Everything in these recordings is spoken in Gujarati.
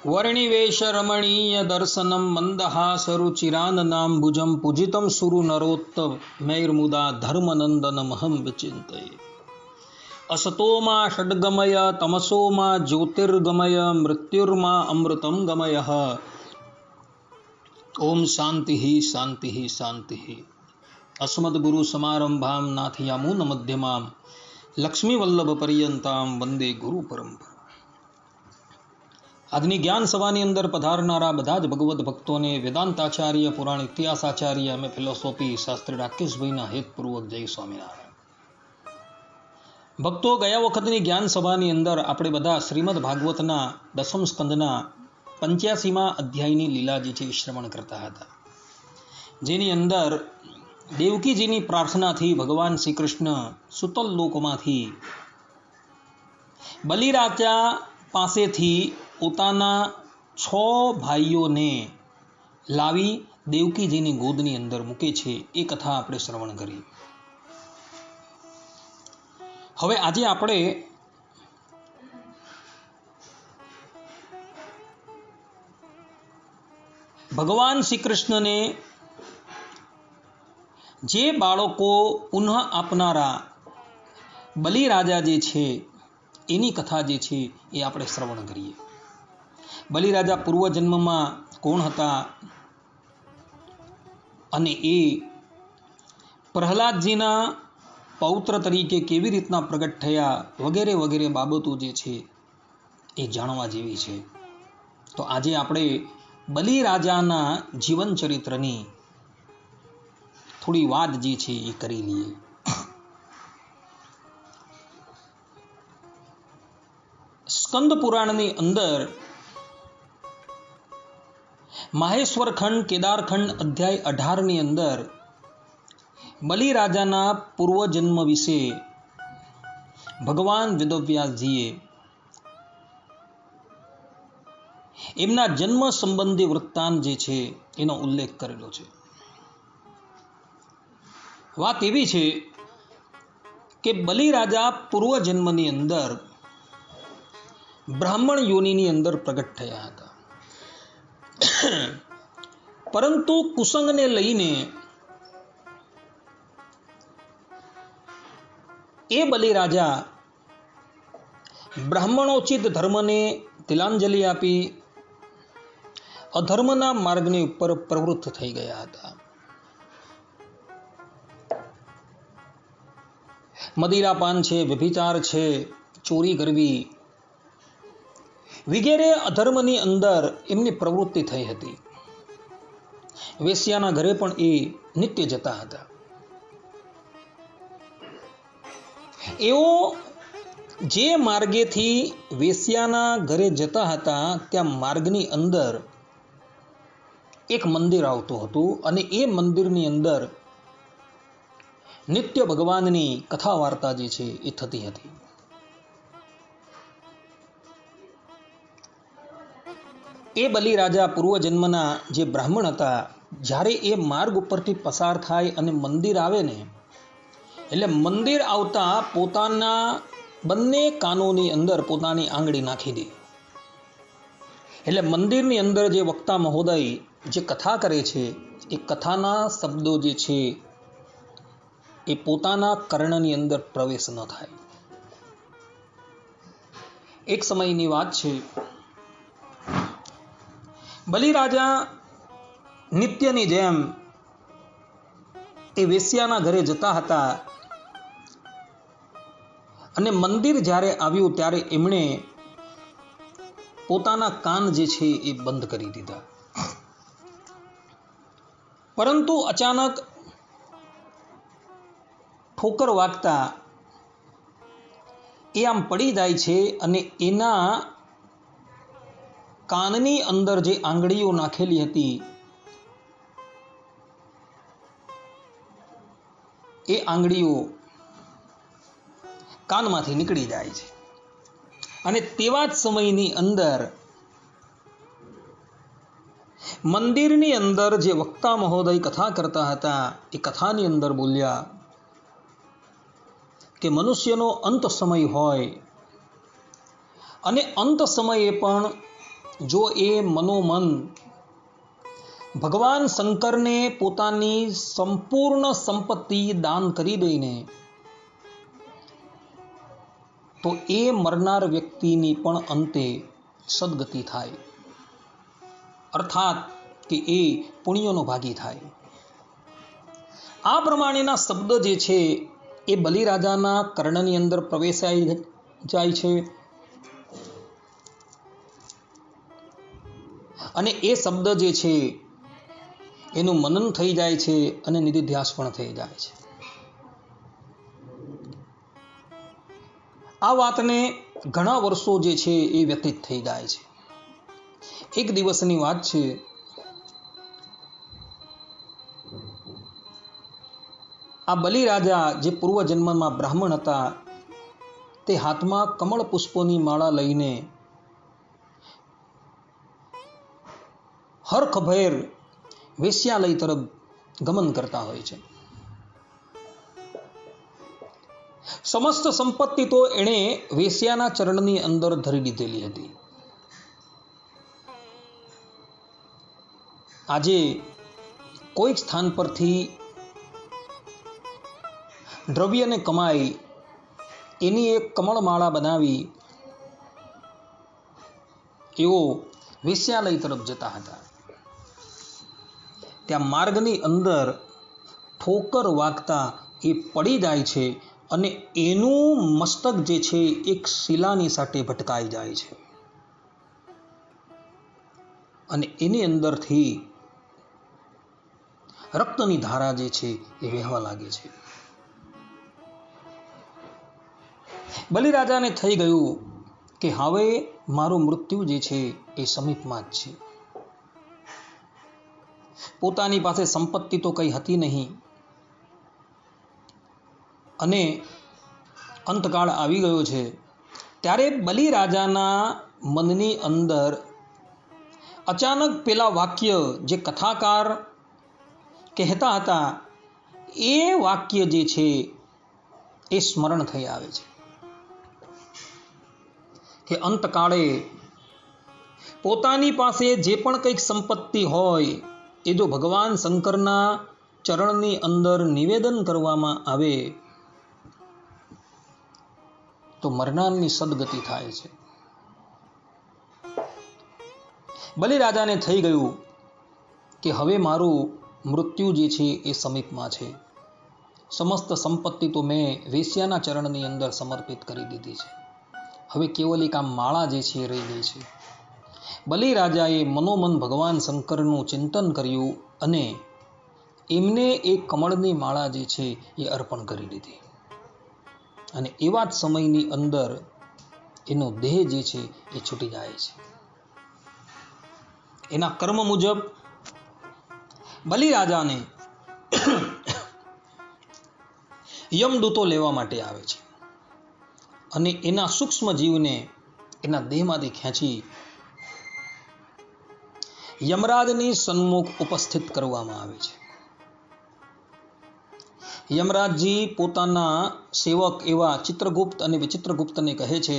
वर्णिवेश रमणीय दर्शनम मंदहासरुचिराननाम्बुजं पूजितं सुरु नरोत्तमैर्मुदा धर्मनंदनमहं विचिन्तये। असतो मा षड्गमय तमसो मा ज्योतिर्गमय मृत्युर्मा अमृतं गमयः। ओम शांति शांति शांति। अस्मद्गुरु समारंभां नाथयामुन मध्यमां लक्ष्मीवल्लभ पर्यंतां वंदे गुरु परंपरा। આજની જ્ઞાન સભાની અંદર પધારનારા બધા જ ભગવદ્ ભક્તોને વેદાંતાચાર્ય, પુરાણ ઇતિહાસાચાર્ય અને ફિલોસોફી શાસ્ત્રી રાકેશભાઈના હેતપૂર્વક જય સ્વામિનારાયણ. ભક્તો, ગયા વખતની જ્ઞાન સભાની અંદર આપણે બધા શ્રીમદ ભાગવતના દસમ સ્કંદના 85મા અધ્યાયની લીલાજી છે શ્રવણ કરતા હતા, જેની અંદર દેવકીજીની પ્રાર્થનાથી ભગવાન શ્રી કૃષ્ણ સુતલ લોકમાંથી બલિરાજા પાસેથી પોતાના 6 ભાઈઓને લાવી દેવકીજીની ગોદની અંદર મૂકે છે. એ કથા આપણે શ્રવણ કરી. હવે આજે આપણે ભગવાન શ્રી કૃષ્ણને જે બાળકો પુનઃ આપનારા બલિરાજા જે છે એની કથા જે છે એ આપણે શ્રવણ કરીએ. બલિરાજા પૂર્વજન્મમાં કોણ હતા અને એ પ્રહલાદજીના પૌત્ર તરીકે કેવી રીતના પ્રગટ થયા વગેરે વગેરે બાબતો જે છે એ જાણવા જેવી છે. તો આજે આપણે બલિરાજાના જીવન ચરિત્રની થોડી વાત જે છે એ કરી લઈએ. સ્કંદ પુરાણની અંદર માહેશ્વર ખંડ કેદારખંડ અધ્યાય 18ની અંદર બલિરાજાના પૂર્વજન્મ વિશે ભગવાન વેદવ્યાસજીએ એમના જન્મ સંબંધી વૃત્તાંત જે છે એનો ઉલ્લેખ કરેલો છે. વાત એવી છે કે બલિરાજા પૂર્વજન્મની અંદર બ્રાહ્મણ યોનિની અંદર પ્રગટ થયા હતા, પરંતુ કુસંગને લઈને એ બલિરાજા બ્રાહ્મણોચિત ધર્મને તિલાંજલિ આપી અધર્મના માર્ગની ઉપર પ્રવૃત્ત થઈ ગયા હતા. મદિરાપાન છે, વ્યભિચાર છે, ચોરી કરવી વગેરે અધર્મની અંદર એમની પ્રવૃત્તિ થઈ હતી. વેશ્યાના ઘરે પણ એ નિત્ય જતા હતા. એઓ જે માર્ગેથી વેશ્યાના ઘરે જતા હતા ત્યાં માર્ગની અંદર એક મંદિર આવતું હતું અને એ મંદિરની અંદર નિત્ય ભગવાનની કથા વાર્તા જે છે એ થતી હતી. એ બલિરાજા પૂર્વજન્મના જે બ્રાહ્મણ હતા, જ્યારે એ માર્ગ ઉપરથી પસાર થાય અને મંદિર આવે ને, એટલે મંદિર આવતા પોતાના બંને કાનોની અંદર પોતાની આંગળી નાખી દે. એટલે મંદિરની અંદર જે વક્તા મહોદય જે કથા કરે છે એ કથાના શબ્દો જે છે એ પોતાના કર્ણની અંદર પ્રવેશ ન થાય. એક સમયની વાત છે, બલિરાજા નિત્યની જેમ એ વેશ્યાના ઘરે જતા હતા અને મંદિર જ્યારે આવ્યું ત્યારે એમણે પોતાના કાન જે છે એ બંધ કરી દીધા. પરંતુ અચાનક ઠોકર વાગતા એ આમ પડી જાય છે અને એના કાનની અંદર જે આંગળીઓ નાખેલી હતી એ આંગળીઓ કાનમાંથી નીકળી જાય છે. અને તેવા જ સમયની અંદર મંદિરની અંદર જે વક્તા મહોદય કથા કરતા હતા એ કથાની અંદર બોલ્યા કે મનુષ્યનો અંત સમય હોય અને અંત સમયે પણ જો એ મનોમન ભગવાન શંકરને પોતાની સંપૂર્ણ સંપત્તિ દાન કરી દઈને તો એ મરનાર વ્યક્તિની પણ અંતે સદગતિ થાય, અર્થાત કે એ પુણ્યનો ભાગી થાય. આ પ્રમાણેના શબ્દ જે છે એ બલિરાજાના કર્ણની અંદર પ્રવેશાઈ જાય છે અને એ શબ્દ જે છે એનું મનન થઈ જાય છે અને નિધિધ્યાસ પણ થઈ જાય છે. આ વાતને ઘણા વર્ષો જે છે એ વ્યતીત થઈ જાય છે. એક દિવસની વાત છે, આ બલિરાજા જે પૂર્વજન્મમાં બ્રાહ્મણ હતા તે હાથમાં કમળ પુષ્પોની માળા લઈને હરખભેર વેશ્યાલય તરફ ગમન કરતા હોય છે. સમસ્ત સંપત્તિ તો એણે વેશ્યાના ચરણની અંદર ધરી દીધેલી હતી. આજે કોઈક સ્થાન પરથી દ્રવ્યને કમાઈ એની એક કમળમાળા બનાવી એઓ વેશ્યાલય તરફ જતા હતા. ત્યાં માર્ગની અંદર ઠોકર વાગતા એ પડી જાય છે અને એનું મસ્તક જે છે એક શિલાની સાથે ભટકાઈ જાય છે અને એની અંદરથી રક્તની ધારા જે છે એ વહેવા લાગે છે. બલિરાજાને થઈ ગયું કે હવે મારું મૃત્યુ જે છે એ સમીપમાં જ છે. પોતાની પાસે સંપત્તિ તો કંઈ હતી નહીં અને અંતકાળ આવી ગયો છે. ત્યારે બલિરાજાના મનની અંદર અચાનક પેલા વાક્ય જે કથાકાર કહેતા હતા એ વાક્ય જે છે એ સ્મરણ થઈ આવે છે કે અંતકાળે પોતાની પાસે જે પણ કંઈક સંપત્તિ હોય એ જો ભગવાન શંકરના ચરણની અંદર નિવેદન કરવામાં આવે તો મરનારની સદગતિ થાય છે. બલિરાજાને થઈ ગયું કે હવે મારું મૃત્યુ જે છે એ સમીપમાં છે. સમસ્ત સંપત્તિ તો મેં વેશ્યાના ચરણની અંદર સમર્પિત કરી દીધી છે. હવે કેવલ એક આ માળા જે છે એ રહી ગઈ છે. બલિરાજાએ મનોમન ભગવાન શંકરનું ચિંતન કર્યું અને એમને એ કમળની માળા જે છે એ અર્પણ કરી દીધી અને એવા જ સમયની અંદર એનો દેહ જે છે એ છૂટી જાય છે. એના કર્મ મુજબ બલિરાજાને યમદૂતો લેવા માટે આવે છે અને એના સૂક્ષ્મ જીવને એના દેહમાંથી ખેંચી યમરાજની સન્મુખ ઉપસ્થિત કરવામાં આવે છે. યમરાજજી પોતાના સેવક એવા ચિત્રગુપ્ત અને વિચિત્રગુપ્તને કહે છે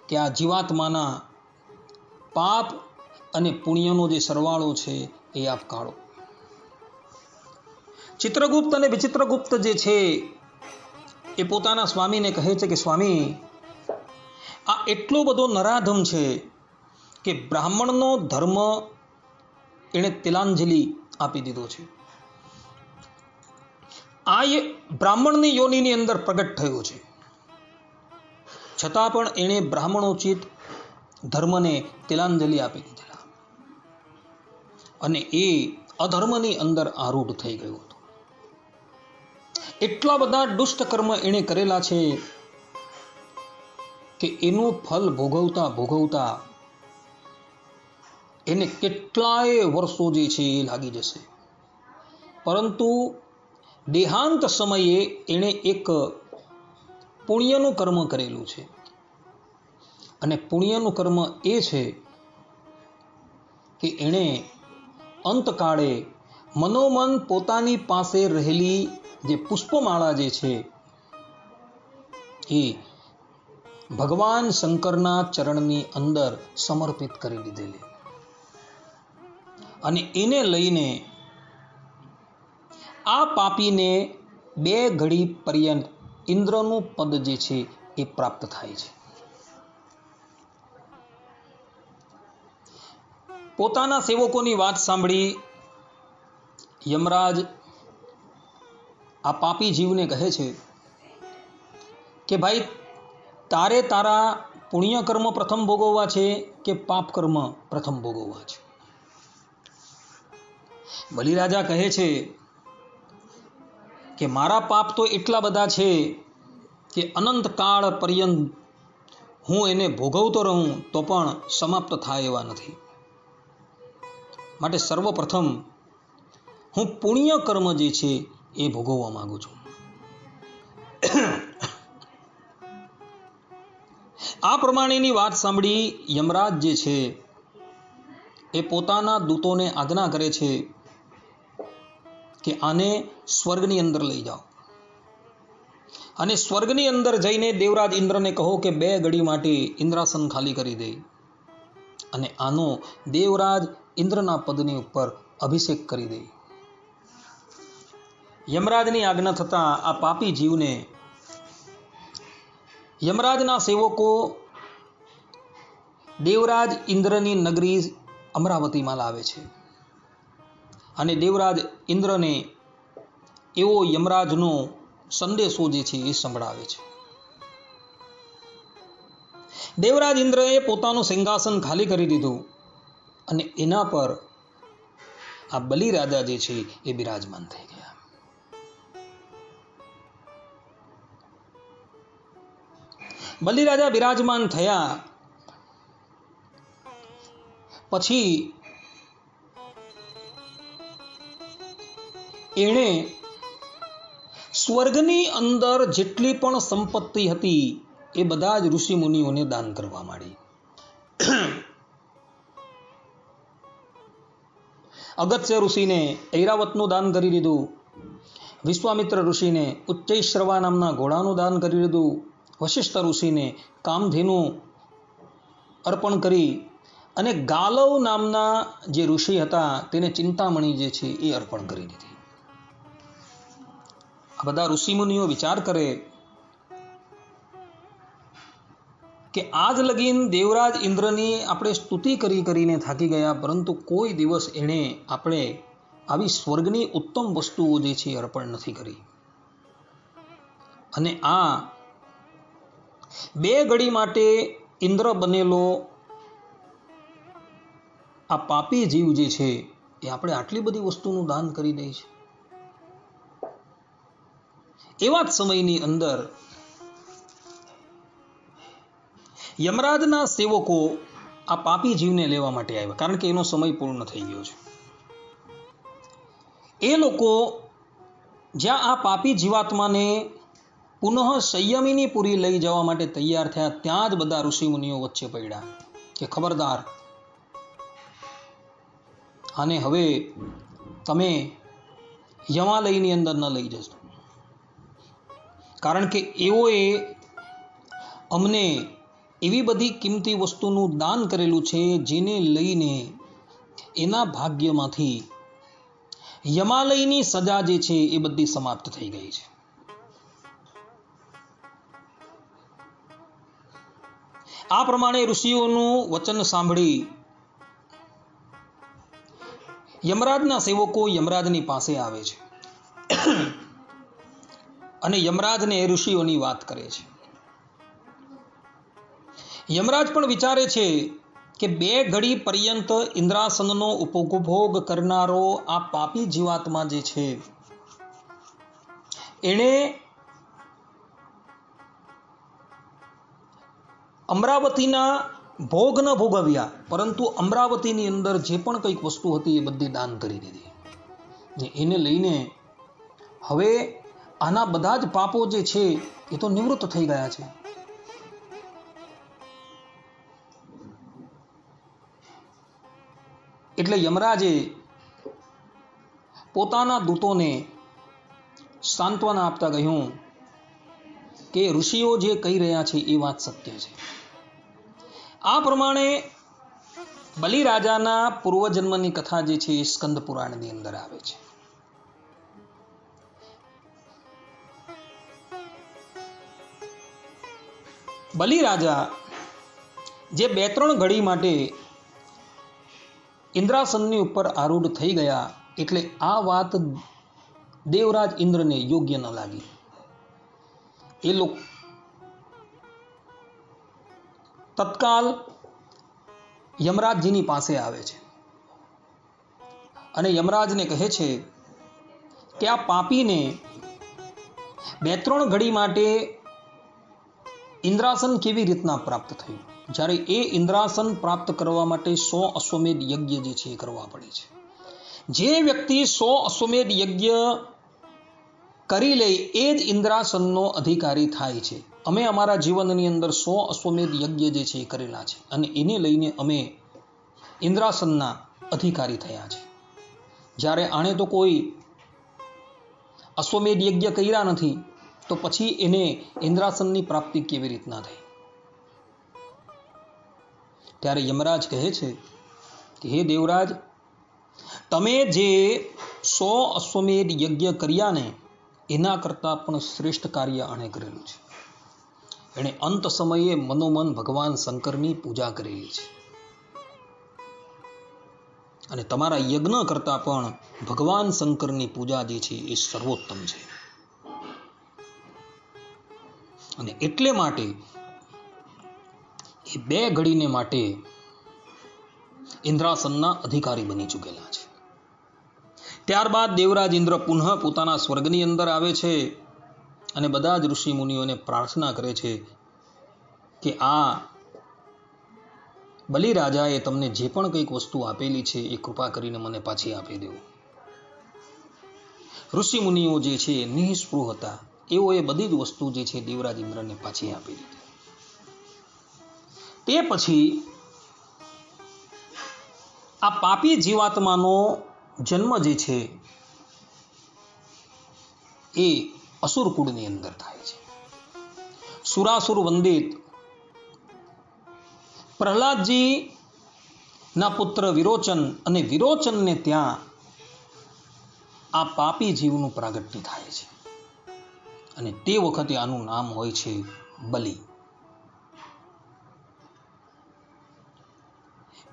કે આ જીવાત્માના પાપ અને પુણ્યનો જે સરવાળો છે એ આપ કાઢો. ચિત્રગુપ્ત અને વિચિત્રગુપ્ત જે છે એ પોતાના સ્વામીને કહે છે કે સ્વામી, આ એટલો બધો નરાધમ છે કે બ્રાહ્મણનો ધર્મ એણે તિલાંજલિ આપી દીધો છે. આ બ્રાહ્મણની યોનિની અંદર પ્રગટ થયો છે, છતાં પણ એણે બ્રાહ્મણોચિત ધર્મને તિલાંજલિ આપી દીધેલા અને એ અધર્મની અંદર આરૂઢ થઈ ગયો હતો. એટલા બધા દુષ્ટ કર્મ એણે કરેલા છે કે એનું ફલ ભોગવતા ભોગવતા એને કેટલાય વર્ષો જે છે એ લાગી જશે. પરંતુ દેહાંત સમયે એણે એક પુણ્યનું કર્મ કરેલું છે અને પુણ્યનું કર્મ એ છે કે એણે અંતકાળે મનોમન પોતાની પાસે રહેલી જે પુષ્પમાળા જે છે એ ભગવાન શંકરના ચરણની અંદર સમર્પિત કરી દીધેલી અને એને લઈને આ પાપીને 2 ઘડી પર્યંત ઇન્દ્રનું પદ જે છે એ પ્રાપ્ત થાય છે. પોતાના સેવકોની વાત સાંભળી યમરાજ આ પાપી જીવને કહે છે કે ભાઈ, તારે તારા પુણ્ય કર્મ પ્રથમ ભોગવવા છે કે પાપ કર્મ પ્રથમ ભોગવવા છે? બલિરાજા કહે છે કે મારા પાપ તો એટલા બધા છે કે અનંત કાળ પર્યંત હું એને ભોગવતો રહું તો પણ સમાપ્ત થાય એવા નથી. માટે સર્વપ્રથમ હું પુણ્ય કર્મ જે છે એ ભોગવવા માંગુ છું. આ પ્રમાણેની વાત સાંભળી યમરાજ જે છે એ પોતાના દૂતોને આજ્ઞા કરે છે કે આને સ્વર્ગની અંદર લઈ જાઓ અને સ્વર્ગની અંદર જઈને દેવરાજ ઇન્દ્રને કહો કે 2 ઘડી માટે ઇન્દ્રાસન ખાલી કરી દે અને આનો દેવરાજ ઇન્દ્રના પદની ઉપર અભિષેક કરી દે. યમરાજની આજ્ઞા થતાં આ પાપી જીવને યમરાજના સેવકો દેવરાજ ઇન્દ્રની નગરી અમરાવતીમાં લાવે છે અને દેવરાજ ઇન્દ્રને એવો યમરાજનો સંદેશો જે છે એ સંભળાવે છે. દેવરાજ ઇન્દ્રએ પોતાનું સિંહાસન ખાલી કરી દીધું અને એના પર આ બલિરાજા જે છે એ બિરાજમાન થઈ ગયા. બલિરાજા બિરાજમાન થયા પછી એણે સ્વર્ગની અંદર જેટલી પણ સંપત્તિ હતી એ બધા જ ઋષિ મુનિઓને દાન કરવા માંડી. અગત્ય ઋષિને ઐરાવતનું દાન કરી દીધું, વિશ્વામિત્ર ઋષિને ઉચ્ચૈશ્રવા નામના ઘોડાનું દાન કરી દીધું, વશિષ્ઠ ઋષિને કામધેનુ અર્પણ કરી અને ગાલવ નામના જે ઋષિ હતા તેને ચિંતામણી જે છે એ અર્પણ કરી દીધી. આ બધા ઋષિમુનિઓ વિચાર કરે કે આજ લગીન દેવરાજ ઇન્દ્રની આપણે સ્તુતિ કરીને થાકી ગયા, પરંતુ કોઈ દિવસ એણે આપણે આવી સ્વર્ગની ઉત્તમ વસ્તુઓ જે છે અર્પણ નથી કરી. અને આ 2 ઘડી માટે ઇન્દ્ર બનેલો આ પાપી જીવ જે છે એ આપણે આટલી બધી વસ્તુનું દાન કરી દે છે. એવા જ સમયની અંદર યમરાજના સેવકો આ પાપી જીવને લેવા માટે આવ્યા, કારણ કે એનો સમય પૂર્ણ થઈ ગયો છે. એ લોકો જ્યાં આ પાપી જીવાત્માને પુનઃ સંયમિનીપુરી લઈ જવા માટે તૈયાર થયા, ત્યાં જ બધા ઋષિમુનિઓ વચ્ચે પડ્યા કે ખબરદાર, આને હવે તમે યમાલયની અંદર ન લઈ જશો, કારણ કે એઓએ અમને એવી બધી કિંમતી વસ્તુનું દાન કરેલું છે જેને લઈને એના ભાગ્યમાંથી યમાલયની સજા જે છે એ બધી સમાપ્ત થઈ ગઈ છે. આ પ્રમાણે ઋષિઓનું વચન સાંભળી યમરાજના સેવકો યમરાજની પાસે આવે છે અને યમરાજને ઋષિઓની વાત કરે છે. યમરાજ પણ વિચારે છે કે 2 ઘડી પર્યંત ઇન્દ્રાસનનો ઉપભોગ કરનારો આ પાપી જીવાત્મા જે છે એણે અમરાવતીના ભોગ ન ભોગવ્યા, પરંતુ અમરાવતીની અંદર જે પણ કંઈક વસ્તુ હતી એ બધી દાન કરી દીધી. એને લઈને હવે આના બધા જ પાપો જે છે એ તો નિવૃત્ત થઈ ગયા છે. એટલે યમરાજે પોતાના દૂતોને સાંત્વના આપતા કહ્યું કે ઋષિઓ જે કહી રહ્યા છે એ વાત સત્ય છે. આ પ્રમાણે બલિરાજાના પૂર્વજન્મની કથા જે છે એ સ્કંદ પુરાણની અંદર આવે છે. બલિરાજા જે 2-3 ઘડી માટે ઇન્દ્રાસનની ઉપર આરૂઢ થઈ ગયા, એટલે આ વાત દેવરાજ ઇન્દ્રને યોગ્ય ન લાગી. એ લોકો તત્કાલ યમરાજજીની પાસે આવે છે અને યમરાજને કહે છે કે આ પાપીને 2-3 ઘડી માટે ઇન્દ્રાસન કેવી રીતના પ્રાપ્ત થયું, જ્યારે એ ઇન્દ્રાસન પ્રાપ્ત કરવા માટે 100 અશ્વમેધ યજ્ઞ જે છે એ કરવા પડે છે. જે વ્યક્તિ 100 અશ્વમેધ યજ્ઞ કરી લે એ જ ઇન્દ્રાસનનો અધિકારી થાય છે. અમે અમારા જીવનની અંદર 100 અશ્વમેધ યજ્ઞ જે છે એ કરેલા છે અને એને લઈને અમે ઇન્દ્રાસનના અધિકારી થયા છે. જ્યારે આણે તો કોઈ અશ્વમેધ યજ્ઞ કર્યા નથી, તો પછી એને ઇન્દ્રાસનની પ્રાપ્તિ કેવી રીતના થઈ? ત્યારે યમરાજ કહે છે કે હે દેવરાજ, તમે જે 100 અશ્વમેધ યજ્ઞ કર્યા ને એના કરતાં પણ શ્રેષ્ઠ કાર્ય આણે કરેલું છે. એણે અંત સમયે મનોમન ભગવાન શંકરની પૂજા કરેલી છે અને તમારા યજ્ઞ કરતાં પણ ભગવાન શંકરની પૂજા જે છે એ સર્વોત્તમ છે. અને એટલે માટે એ 2 ઘડીને માટે ઇન્દ્રાસનના અધિકારી બની ચૂકેલા છે. ત્યારબાદ દેવરાજ ઇન્દ્ર પુનઃ પોતાના સ્વર્ગની અંદર આવે છે અને બધા જ ઋષિ મુનિઓને પ્રાર્થના કરે છે કે આ બલિરાજાએ તમને જે પણ કંઈક વસ્તુ આપેલી છે એ કૃપા કરીને મને પાછી આપી દેવું. ઋષિ મુનિઓ જે છે નિઃસ્પૃહ હતા, એઓએ બધી જ વસ્તુ જે છે દેવરાજ ઇન્દ્રને પાછી આપી દીધી. તે પછી આ પાપી જીવાત્માનો જન્મ જે છે એ અસુર કુળની અંદર થાય છે. સુરાસુર વંદિત પ્રહલાદજી ના પુત્ર વિરોચન, અને વિરોચનને ત્યાં આ પાપી જીવનું પ્રાગટ્ય થાય છે અને તે વખતે આનું નામ હોય છે બલિ.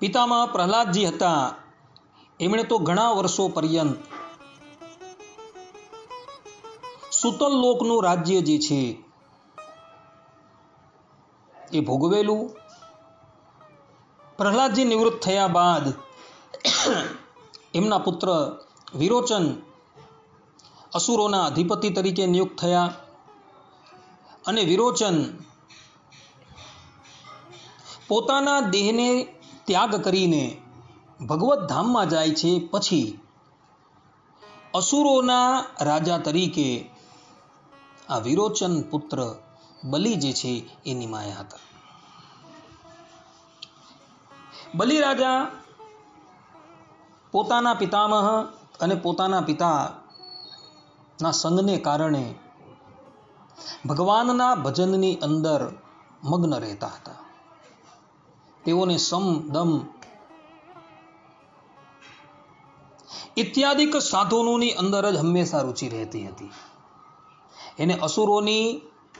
પિતામાં પ્રહલાદજી હતા, એમણે તો ઘણા વર્ષો પર્યંત સુતલ લોકનું રાજ્ય જે છે એ ભોગવેલું. પ્રહલાદજી નિવૃત્ત થયા બાદ એમના પુત્ર વિરોચન અસુરોના અધિપતિ તરીકે નિયુક્ત થયા અને વિરોચન પોતાના દેહને ત્યાગ કરીને ભગવત ધામમાં જાય છે. પછી અસુરોના રાજા તરીકે આ વિરોચન પુત્ર બલિ જે છે એ નિમાયા હતા. બલિ રાજા પોતાના પિતામહ અને પોતાના પિતાના સંગને કારણે ભગવાનના ભજનની અંદર મગ્ન રહેતા હતા. તેઓને સમ, દમ ઇત્યાદિક સાધનોની અંદર જ હંમેશા રુચિ રહેતી હતી. એને અસુરોની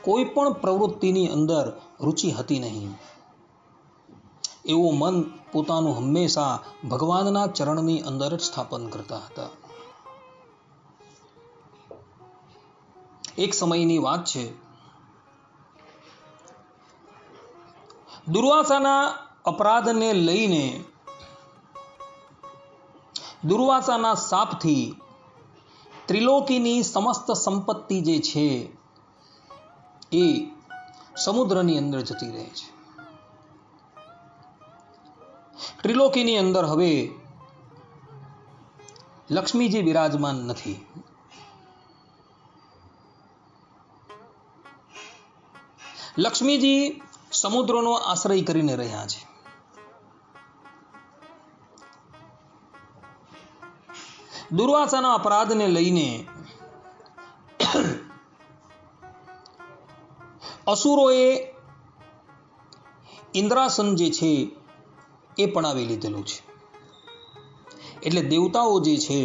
કોઈ પણ પ્રવૃત્તિની અંદર રુચિ હતી નહીં. એવું મન પોતાનું હંમેશા ભગવાનના ચરણની અંદર જ સ્થાપન કરતા હતા. એક સમયની વાત છે, દુર્વાસાના અપરાધને લઈને દુર્વાસાના શાપથી ત્રિલોકીની સમસ્ત સંપત્તિ જે છે એ સમુદ્રની અંદર જતી રહે છે. ત્રિલોકીની અંદર હવે લક્ષ્મીજી વિરાજમાન નથી. લક્ષ્મીજી સમુદ્રનો આશ્રય કરીને રહ્યા છે. દુર્વાસાના અપરાધને લઈને અસુરોએ ઇન્દ્રાસન જે છે એ પણાવી લીધેલું છે. એટલે દેવતાઓ જે છે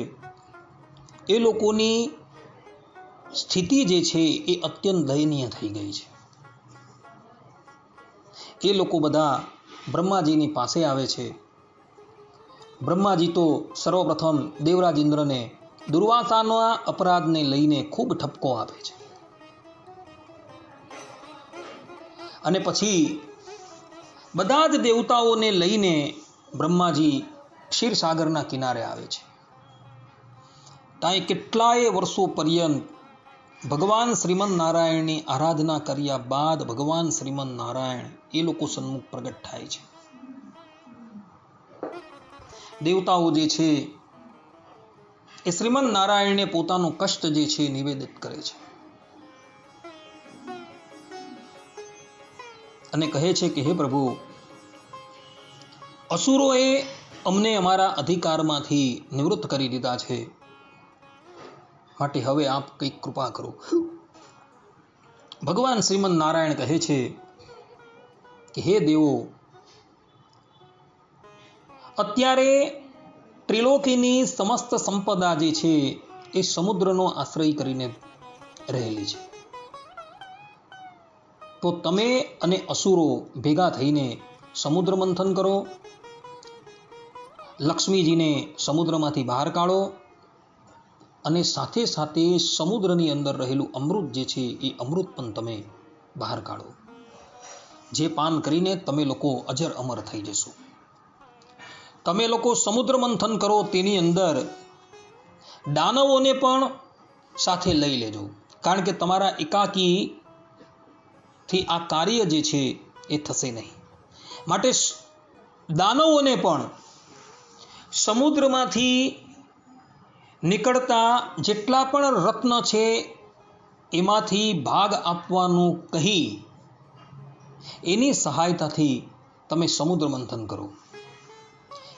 એ લોકોની સ્થિતિ જે છે એ અત્યંત દયનીય થઈ ગઈ છે. એ લોકો બધા બ્રહ્માજીની પાસે આવે છે. બ્રહ્માજી તો સર્વપ્રથમ દેવરાજ ઇન્દ્રને દુર્વાસાના અપરાધને લઈને ખૂબ ઠપકો આપે છે. અને પછી બધા જ દેવતાઓને લઈને બ્રહ્માજી ક્ષીરસાગરના કિનારે આવે છે. ત્યાં કેટલાય વર્ષો પર્યંત ભગવાન શ્રીમન નારાયણની આરાધના કર્યા બાદ ભગવાન શ્રીમન નારાયણ એ લોકો સન્મુખ પ્રગટ થાય છે. દેવતાઓ જે છે એ શ્રીમન નારાયણને પોતાનું કષ્ટ જે છે નિવેદિત કરે છે અને કહે છે કે હે પ્રભુ, અસુરોએ અમને અમારા અધિકારમાંથી નિવૃત્ત કરી દીધા છે, માટે હવે આપ કંઈક કૃપા કરો. ભગવાન શ્રીમન નારાયણ કહે છે કે હે દેવો, અત્યારે ત્રિલોકીની સમસ્ત સંપદા જે છે એ સમુદ્રનો આશ્રય કરીને રહેલી છે. તો તમે અને અસુરો ભેગા થઈને સમુદ્ર મંથન કરો, લક્ષ્મીજીને સમુદ્રમાંથી બહાર કાઢો અને સાથે સાથે સમુદ્રની અંદર રહેલું અમૃત જે છે એ અમૃત પણ તમે બહાર કાઢો, જે પાન કરીને તમે લોકો અજર અમર થઈ જશો. તમે લોકો સમુદ્ર મંથન કરો તેની અંદર દાનવોને પણ સાથે લઈ લેજો, કારણ કે તમારા એકાકીથી આ કાર્ય જે છે એ થશે નહીં. માટે દાનવોને પણ સમુદ્રમાંથી નીકળતા જેટલા પણ રત્ન છે એમાંથી ભાગ આપવાનું કહી એની સહાયતાથી તમે સમુદ્ર મંથન કરો.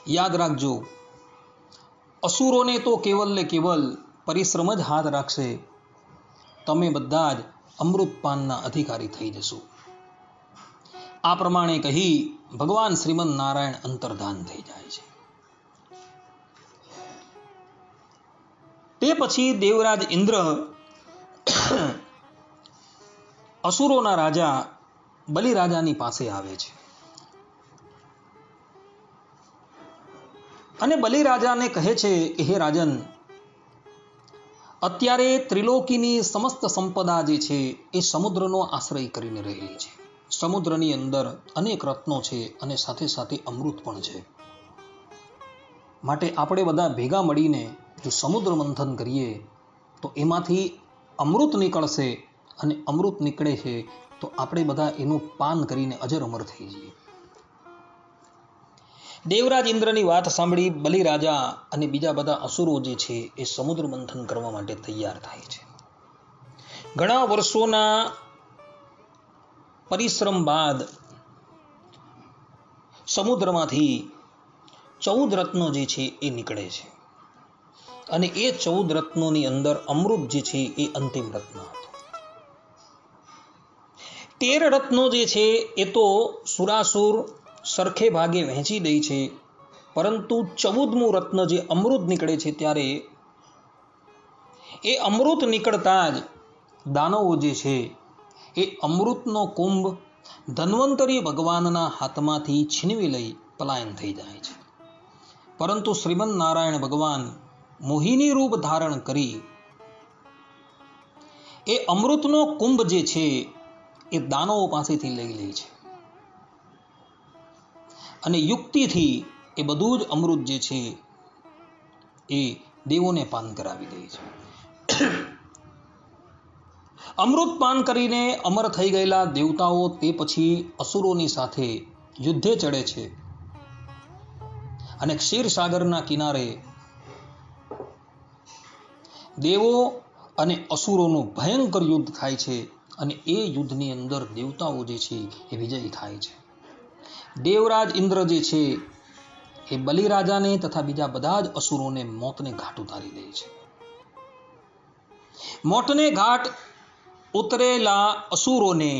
યાદ રાખજો, અસુરોને તો કેવલ ને કેવલ પરિશ્રમ જ હાથ રાખશે, તમે બધા જ અમૃતપાનના અધિકારી થઈ જશો. આ પ્રમાણે કહી ભગવાન શ્રીમન નારાયણ અંતર્ધાન થઈ જાય છે. તે પછી દેવરાજ ઇન્દ્ર અસુરોના રાજા બલિરાજાની પાસે આવે છે અને બલિરાજાને કહે છે કે હે રાજન, અત્યારે ત્રિલોકીની સમસ્ત સંપદા જે છે એ સમુદ્રનો આશ્રય કરીને રહેલી છે. સમુદ્રની અંદર અનેક રત્નો છે અને સાથે સાથે અમૃત પણ છે. માટે આપણે બધા ભેગા મળીને જો સમુદ્ર મંથન કરીએ તો એમાંથી અમૃત નીકળશે અને અમૃત નીકળે છે તો આપણે બધા એનું પાન કરીને અજર અમર થઈ જઈએ. દેવરાજ ઇન્દ્રની વાત સાંભળી બલિરાજા અને બીજા બધા અસુરો જે છે એ સમુદ્ર મંથન કરવા માટે તૈયાર થાય છે. ઘણા વર્ષોના પરિશ્રમ બાદ સમુદ્રમાંથી 14 રત્નો જે છે એ નીકળે છે અને એ 14 રત્નોની અંદર અમૃત જે છે એ અંતિમ રત્ન હતું. 13 રત્નો જે છે એ તો સુરાસુર સરખે ભાગે વહેંચી દે છે, પરંતુ 14મું રત્ન જે અમૃત નીકળે છે ત્યારે એ અમૃત નીકળતા જ દાનવો જે છે એ અમૃતનો કુંભ ધન્વંતરી ભગવાનના હાથમાંથી છીનવી લઈ પલાયન થઈ જાય છે. પરંતુ શ્રીમન નારાયણ ભગવાન મોહિની રૂપ ધારણ કરી એ અમૃતનો કુંભ જે છે એ દાનવો પાસેથી લઈ લે છે અને યુક્તિથી એ બધું જ અમૃત જે છે એ દેવોને પાન કરાવી દે છે. અમૃત પાન કરીને અમર થઈ ગયેલા દેવતાઓ તે પછી અસુરોની સાથે યુદ્ધે ચડે છે અને ક્ષીરસાગરના કિનારે દેવો અને અસુરોનું ભયંકર યુદ્ધ થાય છે અને એ યુદ્ધની અંદર દેવતાઓ જે છે એ વિજયી થાય છે. દેવરાજ ઇન્દ્ર જે છે એ બલિરાજાને તથા બીજા બધા જ અસુરોને મોતને ઘાટ ઉતારી દે છે. મોતને ઘાટ ઉતરેલા અસુરોને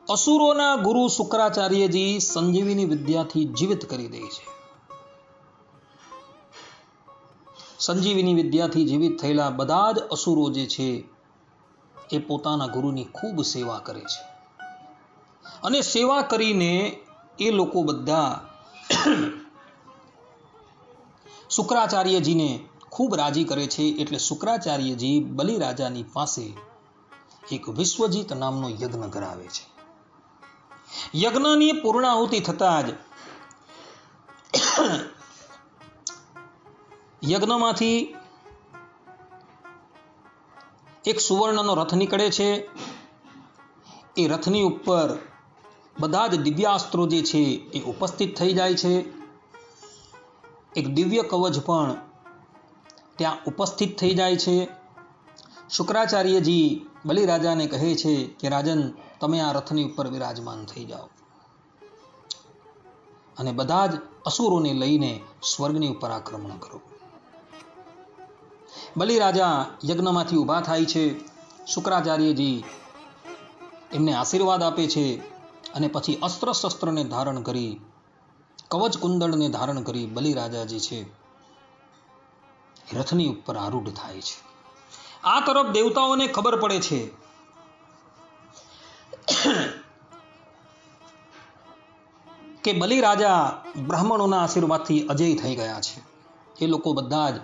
અસુરોના ગુરુ શુક્રાચાર્યજી સંજીવની વિદ્યાથી જીવિત કરી દે છે. સંજીવની વિદ્યાથી જીવિત થયેલા બધા જ અસુરો જે છે એ પોતાના ગુરુની ખૂબ સેવા કરે છે અને સેવા કરીને એ લોકો બધા શુક્રાચાર્યજીને ખૂબ રાજી કરે છે. એટલે શુક્રાચાર્યજી બલિરાજાની પાસે એક વિશ્વજીત નામનો યજ્ઞ કરાવે છે. યજ્ઞની પૂર્ણાહુતિ થતાં જ યજ્ઞમાંથી એક સુવર્ણનો રથ નીકળે છે. એ રથની ઉપર બધા જ દિવ્યાસ્ત્રો જે છે એ ઉપસ્થિત થઈ જાય છે. એક દિવ્ય કવચ પણ ત્યાં ઉપસ્થિત થઈ જાય છે. શુક્રાચાર્યજી બલિરાજાને કહે છે કે રાજન, તમે આ રથની ઉપર વિરાજમાન થઈ જાઓ અને બધા જ અસુરોને લઈને સ્વર્ગની ઉપર આક્રમણ કરો. બલિરાજા યજ્ઞમાંથી ઊભા થાય છે. શુક્રાચાર્યજી એમને આશીર્વાદ આપે છે અને પછી અસ્ત્ર શસ્ત્રને ધારણ કરી, કવચ કુંડળને ધારણ કરી બલિરાજા જે છે રથની ઉપર આરૂઢ થાય છે. આ તરફ દેવતાઓને ખબર પડે છે કે બલિરાજા બ્રાહ્મણોના આશીર્વાદથી અજય થઈ ગયા છે. એ લોકો બધા જ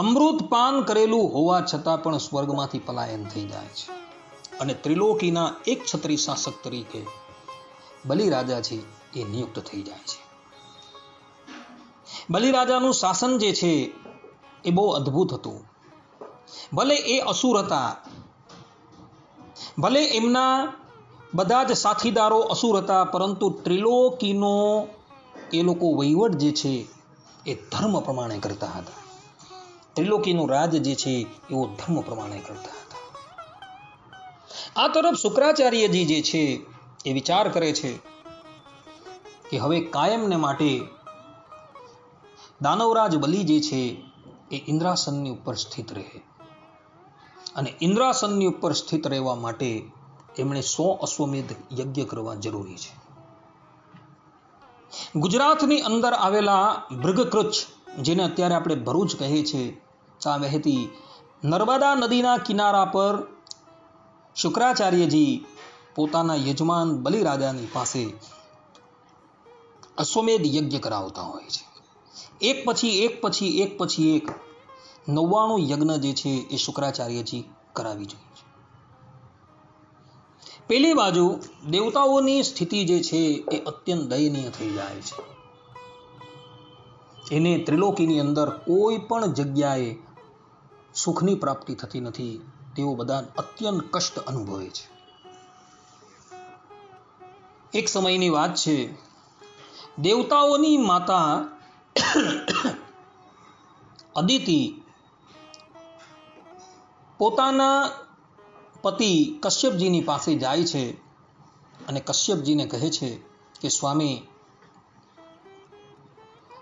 અમૃત પાન કરેલું હોવા છતાં પણ સ્વર્ગમાંથી પલાયન થઈ જાય છે અને ત્રિલોકીના એક છત્રી શાસક તરીકે બલિરાજાજી એ નિયુક્ત થઈ જાય છે. બલિરાજાનું શાસન જે છે એ બહુ અદ્ભુત હતું. ભલે એ અસુર હતા, ભલે એમના બધા જ સાથીદારો અસુર હતા, પરંતુ ત્રિલોકીનો એ લોકો વહીવટ જે છે એ ધર્મ પ્રમાણે કરતા હતા. ત્રિલોકીનું રાજ જે છે એવો ધર્મ પ્રમાણે કરતા હતા. આ તરફ શુક્રાચાર્યજી જે છે એ વિચાર કરે છે કે હવે કાયમને માટે દાનવરાજ બલિ જે છે એ ઇન્દ્રાસનની ઉપર સ્થિત રહે અને ઇન્દ્રાસનની ઉપર સ્થિત રહેવા માટે એમણે 100 અશ્વમેધ યજ્ઞ કરવા જરૂરી છે. ગુજરાતની અંદર આવેલા ભૃગકૃચ્છ, જેને અત્યારે આપણે ભરૂચ કહીએ છીએ, ત્યાં વહેતી નર્મદા નદીના કિનારા પર શુક્રાચાર્યજી પોતાના યજમાન બલિરાજાની પાસે અશ્વમેધ યજ્ઞ કરાવતા હોય છે. એક પછી એક 99 યજ્ઞ જે છે એ શુક્રાચાર્યજી કરાવી જોઈએ છે. પેલી બાજુ દેવતાઓની સ્થિતિ જે છે એ અત્યંત દયનીય થઈ જાય છે. એને ત્રિલોકીની અંદર કોઈ પણ જગ્યાએ સુખની પ્રાપ્તિ થતી નથી. તેઓ બધા અત્યંત કષ્ટ અનુભવે છે. એક સમયની વાત છે, દેવતાઓની માતા અદિતિ પોતાના પતિ કશ્યપજીની પાસે જાય છે અને કશ્યપજીને કહે છે કે સ્વામી,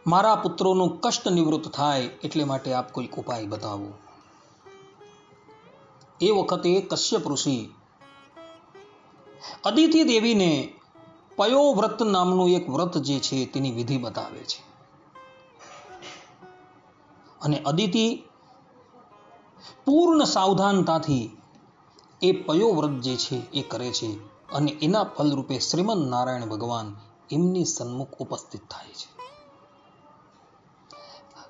મારા પુત્રોનું કષ્ટ નિવૃત્ત થાય એટલે માટે આપ કોઈક ઉપાય બતાવો. એ વખતે કશ્યપ ઋષિ અદિતિ દેવીને પયોવ્રત નામનું એક વ્રત જે છે તેની વિધિ બતાવે છે અને અદિતિ પૂર્ણ સાવધાનતાથી એ પયોવ્રત જે છે એ કરે છે અને એના ફલરૂપે શ્રીમદ નારાયણ ભગવાન એમની સન્મુખ ઉપસ્થિત થાય છે.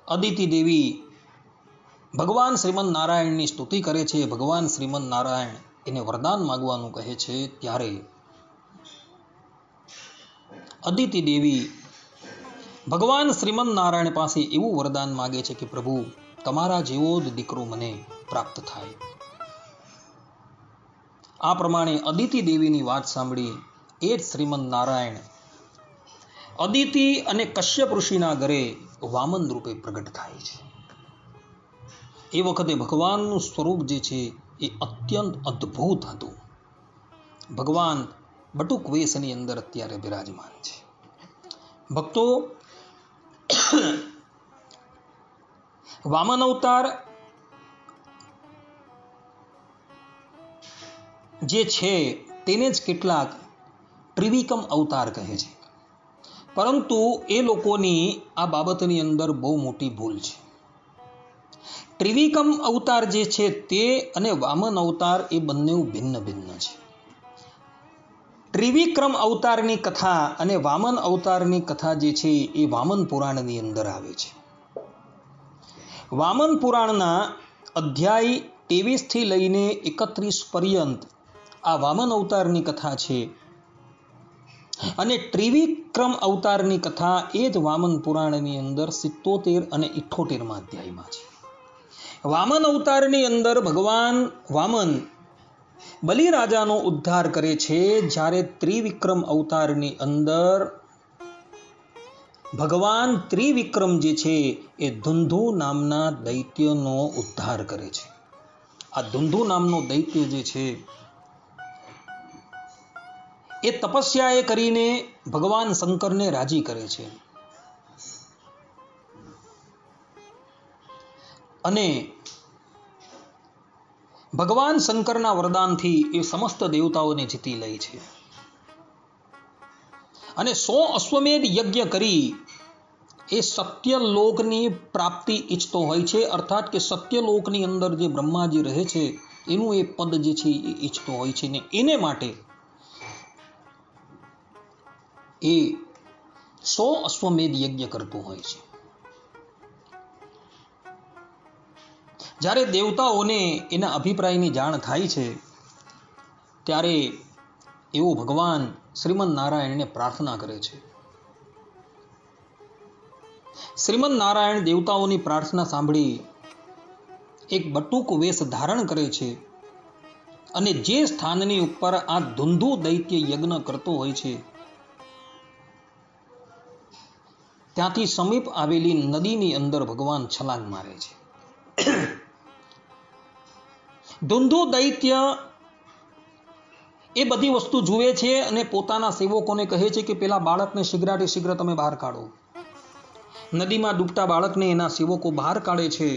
અદિતિ દેવી ભગવાન શ્રીમદ નારાયણની સ્તુતિ કરે છે. ભગવાન શ્રીમદ નારાયણ એને વરદાન માંગવાનું કહે છે. ત્યારે અદિતિ દેવી ભગવાન શ્રીમદ નારાયણ પાસે એવું વરદાન માગે છે કે પ્રભુ, તમારા જેવો જ દીકરો મને પ્રાપ્ત થાય. આ પ્રમાણે અદિતિ દેવીની વાત સાંભળી એ જ શ્રીમદ નારાયણ અદિતિ અને કશ્યપ ઋષિના ઘરે વામન રૂપે પ્રગટ થાય છે. એ વખતે ભગવાનનું સ્વરૂપ જે છે એ અત્યંત અદ્ભુત હતું. ભગવાન બટુક વેશની અંદર અત્યારે બિરાજમાન છે. ભક્તો, વામન અવતાર જે છે તેને જ કેટલાક ત્રિવિક્રમ અવતાર કહે છે. પરંતુ એ લોકોની આ બાબતની અંદર બહુ મોટી ભૂલ છે. ત્રિવિક્રમ અવતાર જે છે તે અને વામન અવતાર એ બંને ભિન્ન ભિન્ન છે. ત્રિવિક્રમ અવતારની કથા અને વામન અવતારની કથા જે છે એ વામન પુરાણની અંદર આવે છે. વામન પુરાણના અધ્યાય 23 થી લઈને 31 પર્યંત આ વામન અવતારની કથા છે અને ત્રિવિક્રમ અવતારની કથા એ જ વામન પુરાણની અંદર 77 અને 78માં અધ્યાયમાં છે. વામન અવતારની અંદર ભગવાન વામન બલિરાજાનો ઉદ્ધાર કરે છે, જ્યારે ત્રિવિક્રમ અવતારની અંદર ભગવાન ત્રિવિક્રમ જે છે એ ધુંધુ નામના દૈત્યનો ઉદ્ધાર કરે છે. આ ધુંધુ નામનો દૈત્ય જે છે એ તપસ્યા કરીને ભગવાન શંકરને રાજી કરે છે અને ભગવાન શંકરના વરદાનથી એ સમસ્ત દેવતાઓને જીતી લે છે અને 100 અશ્વમેધ યજ્ઞ કરી એ સત્યલોકની પ્રાપ્તિ ઈચ્છતો હોય છે. અર્થાત કે સત્યલોકની અંદર જે બ્રહ્માજી રહે છે એનું એ પદ જે છે એ ઈચ્છતો હોય છે ને એને માટે એ 100 અશ્વમેધ યજ્ઞ કરતો હોય છે. જ્યારે દેવતાઓને એના અભિપ્રાયની જાણ થાય છે ત્યારે એવો ભગવાન શ્રીમદ નારાયણને પ્રાર્થના કરે છે. શ્રીમદ નારાયણ દેવતાઓની પ્રાર્થના સાંભળી એક બટુક વેશ ધારણ કરે છે અને જે સ્થાનની ઉપર આ ધુંધુ દૈત્ય યજ્ઞ કરતો હોય છે ત્યાંથી સમીપ આવેલી નદીની અંદર ભગવાન છલાંગ મારે છે. ધુંધુ દૈત્ય એ બધી વસ્તુ જુએ છે અને પોતાના સેવકોને કહે છે કે પેલા બાળકને શીઘ્રાથી શીઘ્ર તમે બહાર કાઢો. નદીમાં ડૂબતા બાળકને એના સેવકો બહાર કાઢે છે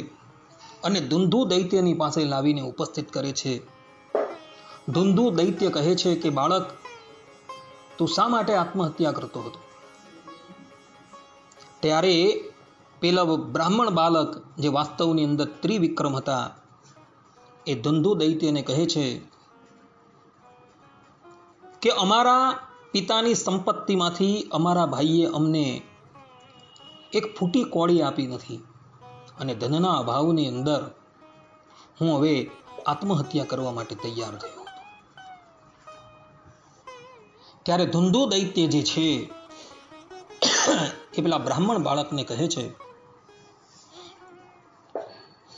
અને ધુંધુ દૈત્યની પાસે લાવીને ઉપસ્થિત કરે છે. ધુંધુ દૈત્ય કહે છે કે બાળક, તું શા માટે આત્મહત્યા કરતો હતો? ત્યારે પેલા બ્રાહ્મણ બાલક જે વાસ્તવની અંદર ત્રિવિક્રમ હતા એ ધુંધુ દૈત્યને કહે છે કે અમારા પિતાની સંપત્તિમાંથી અમારા ભાઈએ અમને એક ફૂટી કોળી આપી નથી અને ધનના અભાવની અંદર હું હવે આત્મહત્યા કરવા માટે તૈયાર થયો હતો. ત્યારે ધુંધુ દૈત્ય જે છે એ પેલા બ્રાહ્મણ બાળકને કહે છે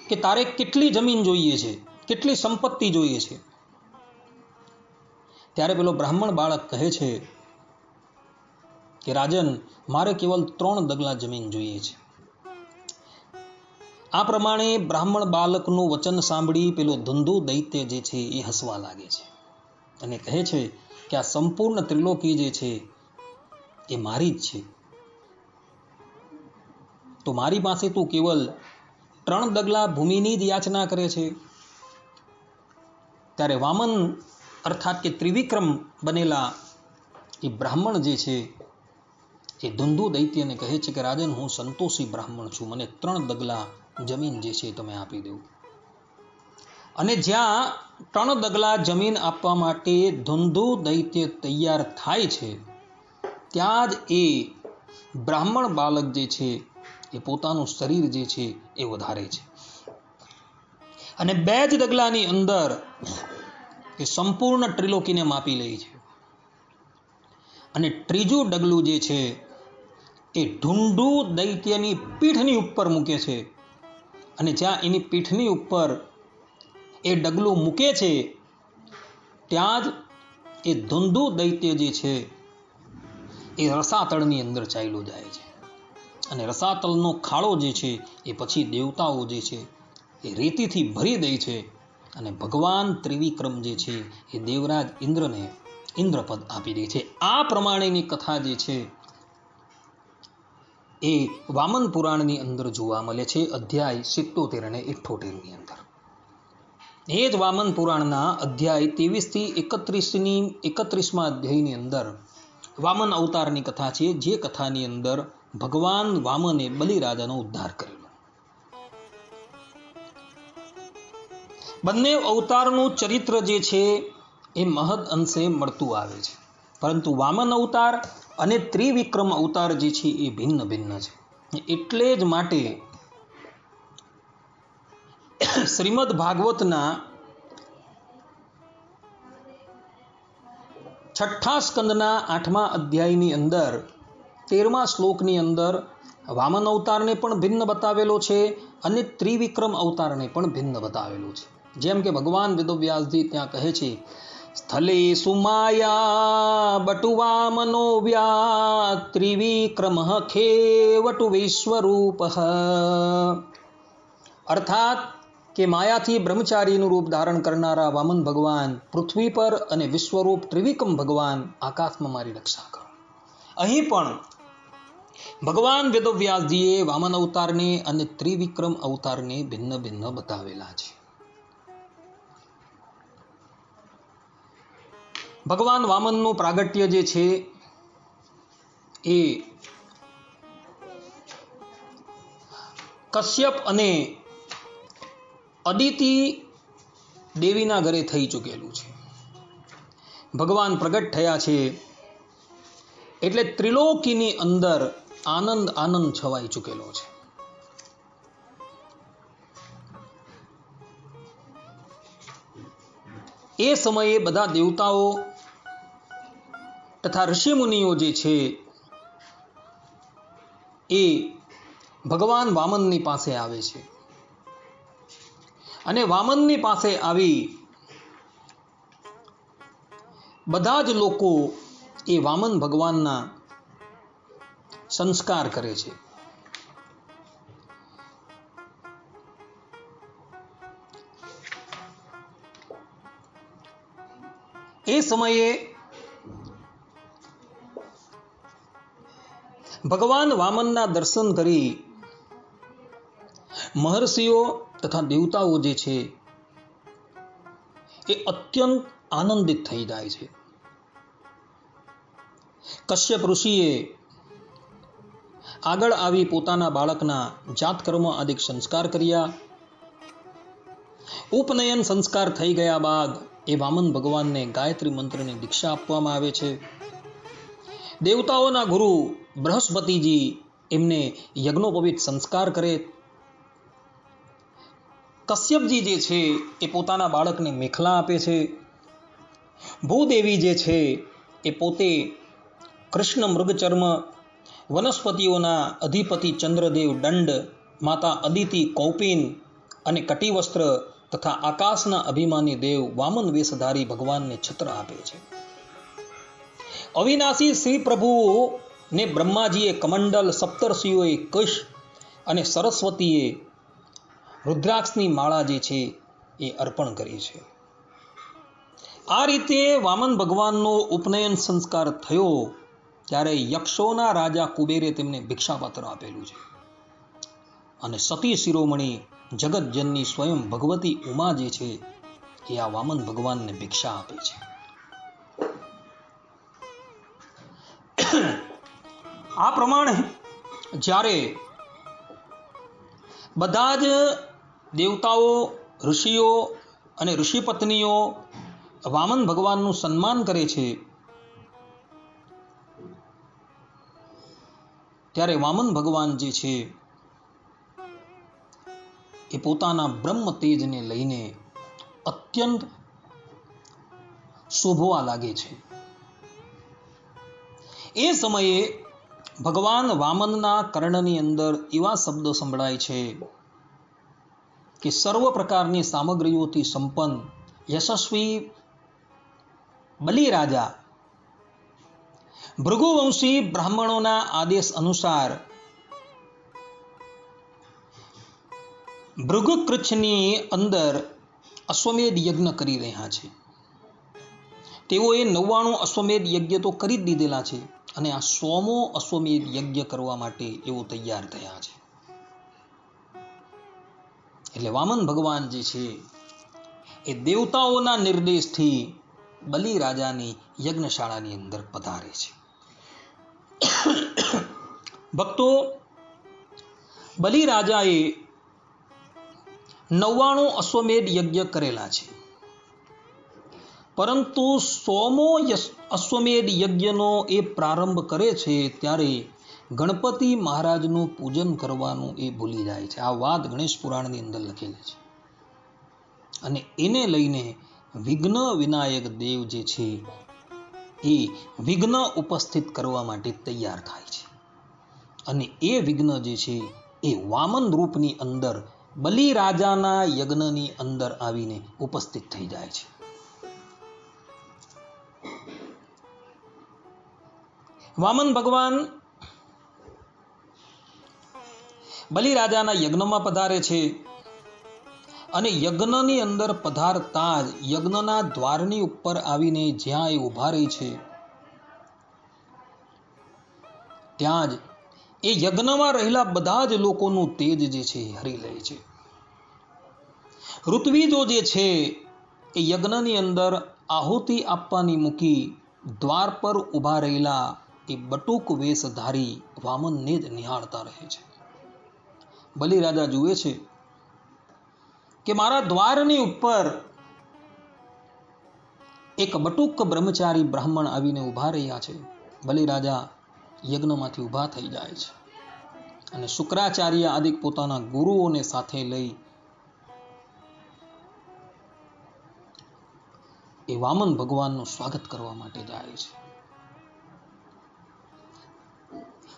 કે તારે કેટલી જમીન જોઈએ છે, કેટલી સંપત્તિ જોઈએ છે? ત્યારે પેલો બ્રાહ્મણ બાળક કહે છે કે રાજન, મારે કેવલ 3 ડગલા જમીન જોઈએ છે. આ પ્રમાણે બ્રાહ્મણ બાલકનું વચન સાંભળી પેલો ધુંધુ દૈત્ય જે છે એ હસવા લાગે છે અને કહે છે કે આ સંપૂર્ણ ત્રિલોકી જે છે એ મારી જ છે, તો મારી પાસે તું કેવલ 3 ડગલા ભૂમિની જ યાચના કરે છે? ત્યારે વામન અર્થાત કે ત્રિવિક્રમ બનેલા એ બ્રાહ્મણ જે છે એ ધુંધુ દૈત્યને કહે છે કે રાજન, હું સંતોષી બ્રાહ્મણ છું, મને 3 ડગલા જમીન જે છે તમે આપી દો. અને જ્યાં 3 ડગલા જમીન આપવા માટે ધુંધુ દૈત્ય તૈયાર થાય છે ત્યાં જ એ બ્રાહ્મણ બાલક જે છે એ પોતાનું શરીર જે છે એ વધારે છે અને 2 જ ડગલાની અંદર એ સંપૂર્ણ ત્રિલોકીને માપી લે છે. અને ત્રીજું ડગલું જે છે એ ધુંધુ દૈત્યની પીઠની ઉપર મૂકે છે અને જ્યાં એની પીઠની ઉપર એ ડગલું મૂકે છે ત્યાં જ એ ધુંધુ દૈત્ય જે છે એ રસાતળની અંદર ચાલ્યો જાય છે અને રસાતળનો ખાડો જે છે એ પછી દેવતાઓ જે છે એ રેતીથી ભરી દે છે અને ભગવાન ત્રિવિક્રમ જે છે એ દેવરાજ ઇન્દ્રને ઇન્દ્રપદ આપી દે છે. આ પ્રમાણેની કથા જે છે એ વામન પુરાણની અંદર જોવા મળે છે, અધ્યાય 77 અને 78ની અંદર. એ જ વામન પુરાણના અધ્યાય 23 થી 31માં અધ્યાયની અંદર વામન અવતારની કથા છે, જે કથાની અંદર ભગવાન વામને બલિરાજાનો ઉદ્ધાર કરેલો. બંને અવતારનું ચરિત્ર જે છે એ મહદ અંશે મળતું આવે છે, પરંતુ વામન અવતાર અને ત્રિવિક્રમ અવતાર જે છે એ ભિન્ન ભિન્ન છે. એટલે જ માટે શ્રીમદ ભાગવતના 6ઠા સ્કંદના 8મા અધ્યાયની અંદર 13મા શ્લોકની અંદર વામન અવતારને પણ ભિન્ન બતાવેલો છે અને ત્રિવિક્રમ અવતારને પણ ભિન્ન બતાવેલો છે. જેમ કે ભગવાન વેદવ્યાસજી ત્યાં કહે છે, સ્થલે સુમાયા બટુવામનો વ્યા ત્રિવિક્રમ ખેવટુ વિશ્વરૂપ. અર્થાત કે માયાથી બ્રહ્મચારીનું રૂપ ધારણ કરનારા વામન ભગવાન પૃથ્વી પર અને વિશ્વરૂપ ત્રિવિક્રમ ભગવાન આકાશમાં મારી રક્ષા કરો. અહીં પણ ભગવાન વેદવ્યાસજીએ વામન અવતારને અને ત્રિવિક્રમ અવતારને ભિન્ન ભિન્ન બતાવેલા છે. ભગવાન વામનનું પ્રાગટ્ય જે છે એ કશ્યપ અને અદિતિ દેવીના ઘરે થઈ ચૂકેલું છે. ભગવાન પ્રગટ થયા છે એટલે ત્રિલોકીની અંદર આનંદ આનંદ છવાઈ ચૂકેલો છે. એ સમયે બધા દેવતાઓ તથા ઋષિમુનિઓ જે છે એ ભગવાન વામનની પાસે આવે છે અને વામનની પાસે આવી બધા જ લોકો એ વામન ભગવાનના સંસ્કાર કરે છે. એ સમયે ભગવાન વામનના દર્શન કરી મહર્ષિઓ તથા દેવતાઓ જે છે એ અત્યંત આનંદિત થઈ જાય છે. કશ્યપ ઋષિએ આગળ આવી પોતાના બાળકના જાતકર્મ આદિ સંસ્કાર કર્યા. ઉપનયન સંસ્કાર થઈ ગયા બાદ એ વામન ભગવાનને ગાયત્રી મંત્રની દીક્ષા આપવામાં આવે છે. દેવતાઓના ગુરુ બૃહસ્પતિજી એમને યજ્ઞોપવિત સંસ્કાર કરે. કશ્યપજી જે છે એ પોતાના બાળકને મેખલા આપે છે. ભૂદેવી જે છે એ પોતે કૃષ્ણ મૃગચર્મ, વનસ્પતિઓના અધિપતિ ચંદ્રદેવ દંડ, માતા અદિતિ કૌપિન અને કટિવસ્ત્ર તથા આકાશના અભિમાની દેવ વામન વેશધારી ભગવાનને છત્ર આપે છે. અવિનાશી શ્રી પ્રભુને બ્રહ્માજીએ કમંડલ, સપ્તર્ષિઓએ કુશ અને સરસ્વતીએ રુદ્રાક્ષની માળા જે છે એ અર્પણ કરી છે. આ રીતે વામન ભગવાનનો ઉપનયન સંસ્કાર થયો ત્યારે યક્ષોના રાજા કુબેરે તેમને ભિક્ષાપાત્ર આપેલું છે અને સતી શિરોમણી જગતજનની સ્વયં ભગવતી ઉમા જે છે એ આ વામન ભગવાનને ભિક્ષા આપે છે. આ પ્રમાણે જ્યારે બધા જ દેવતાઓ, ઋષિઓ અને ઋષિપત્નીઓ વામન ભગવાનનું સન્માન કરે છે ત્યારે વામન ભગવાન જે છે એ પોતાના બ્રહ્મ તેજને લઈને અત્યંત શોભવા લાગે છે. એ સમયે ભગવાન વામનના કર્ણની અંદર એવા શબ્દો સંભળાય છે કે સર્વ પ્રકારની સામગ્રીઓથી સંપન્ન યશસ્વી બલિરાજા ભૃગુવંશી બ્રાહ્મણોના આદેશ અનુસાર ભૃગુકૃચ્છની અંદર અશ્વમેધ યજ્ઞ કરી રહ્યા છે. તેઓએ 99 અશ્વમેધ યજ્ઞ તો કરી જ દીધેલા છે અને આ 100મો અશ્વમેધ યજ્ઞ કરવા માટે એઓ તૈયાર થયા છે. એટલે વામન ભગવાન જે છે એ દેવતાઓના નિર્દેશથી બલિરાજાની યજ્ઞશાળાની અંદર પધારે છે. ભક્તો, બલિ રાજાએ 99 અશ્વમેધ યજ્ઞ કરેલા છે, પરંતુ 100મો અશ્વમેધ યજ્ઞનો એ પ્રારંભ કરે છે ત્યારે ગણપતિ મહારાજનું પૂજન કરવાનું એ ભૂલી જાય છે. આ વાત ગણેશ પુરાણની અંદર લખેલી છે. અને એને લઈને વિઘ્ન વિનાયક દેવ જે છે એ વિઘ્ન ઉપસ્થિત કરવા માટે તૈયાર થાય છે. અને એ વિઘ્ન જે છે એ વામન રૂપની અંદર બલિ રાજાના યજ્ઞની અંદર આવીને ઉપસ્થિત થઈ જાય છે. વામન ભગવાન બલિ રાજાના યજ્ઞમાં પધારે છે અને યજ્ઞની અંદર પધારતા જ યજ્ઞના દ્વારની ઉપર આવીને જ્યાં એ ઊભા રહી છે ત્યાં જ એ યજ્ઞમાં રહેલા બધા જ લોકોનું તેજ જે છે એ હરી લે છે. ઋત્વિજો જે છે એ યજ્ઞની અંદર આહુતિ આપવાની મૂકી દ્વાર પર ઊભા રહેલા એ બટુક વેશધારી વામનને જ નિહાળતા રહે છે. બલિ રાજા જુએ છે કે મારા દ્વારની ઉપર એક બટુક બ્રહ્મચારી બ્રાહ્મણ આવીને ઊભા રહ્યા છે. બલિ રાજા યજ્ઞમાંથી ઊભા થઈ જાય છે અને શુક્રાચાર્ય આદિક પોતાના ગુરુઓને સાથે લઈ એ વામન ભગવાનનું સ્વાગત કરવા માટે જાય છે.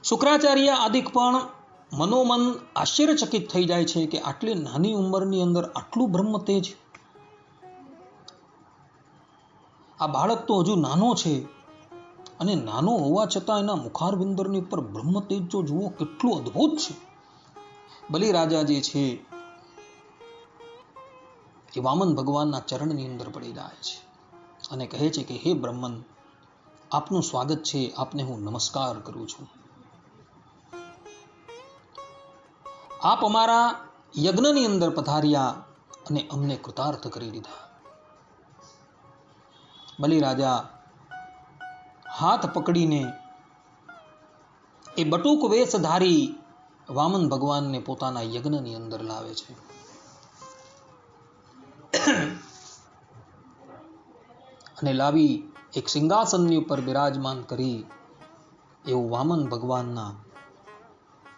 શુક્રાચાર્ય આદિક પણ મનોમન આશ્ચર્યચકિત થઈ જાય છે કે આટલી નાની ઉંમરની અંદર આટલું બ્રહ્મ તેજ. આ બાળક તો હજુ નાનો છે અને નાનો હોવા છતાં એના મુખારવિંદરની ઉપર બ્રહ્મ તેજ જો જુઓ કેટલું અદ્ભુત છે. બલિ રાજા જે છે એ વામન ભગવાનના ચરણની અંદર પડી જાય છે અને કહે છે કે હે બ્રહ્મન, આપનું સ્વાગત છે, આપને હું નમસ્કાર કરું છું. આપ અમારા યજ્ઞની અંદર પધાર્યા અને અમને કૃતાર્થ કરી દીધા. બલિ રાજા હાથ પકડીને એ બટુક વેશધારી વામન ભગવાનને પોતાના યજ્ઞની અંદર લાવે છે. અને લાવી એક સિંહાસનની ઉપર બિરાજમાન કરી એવું વામન ભગવાનના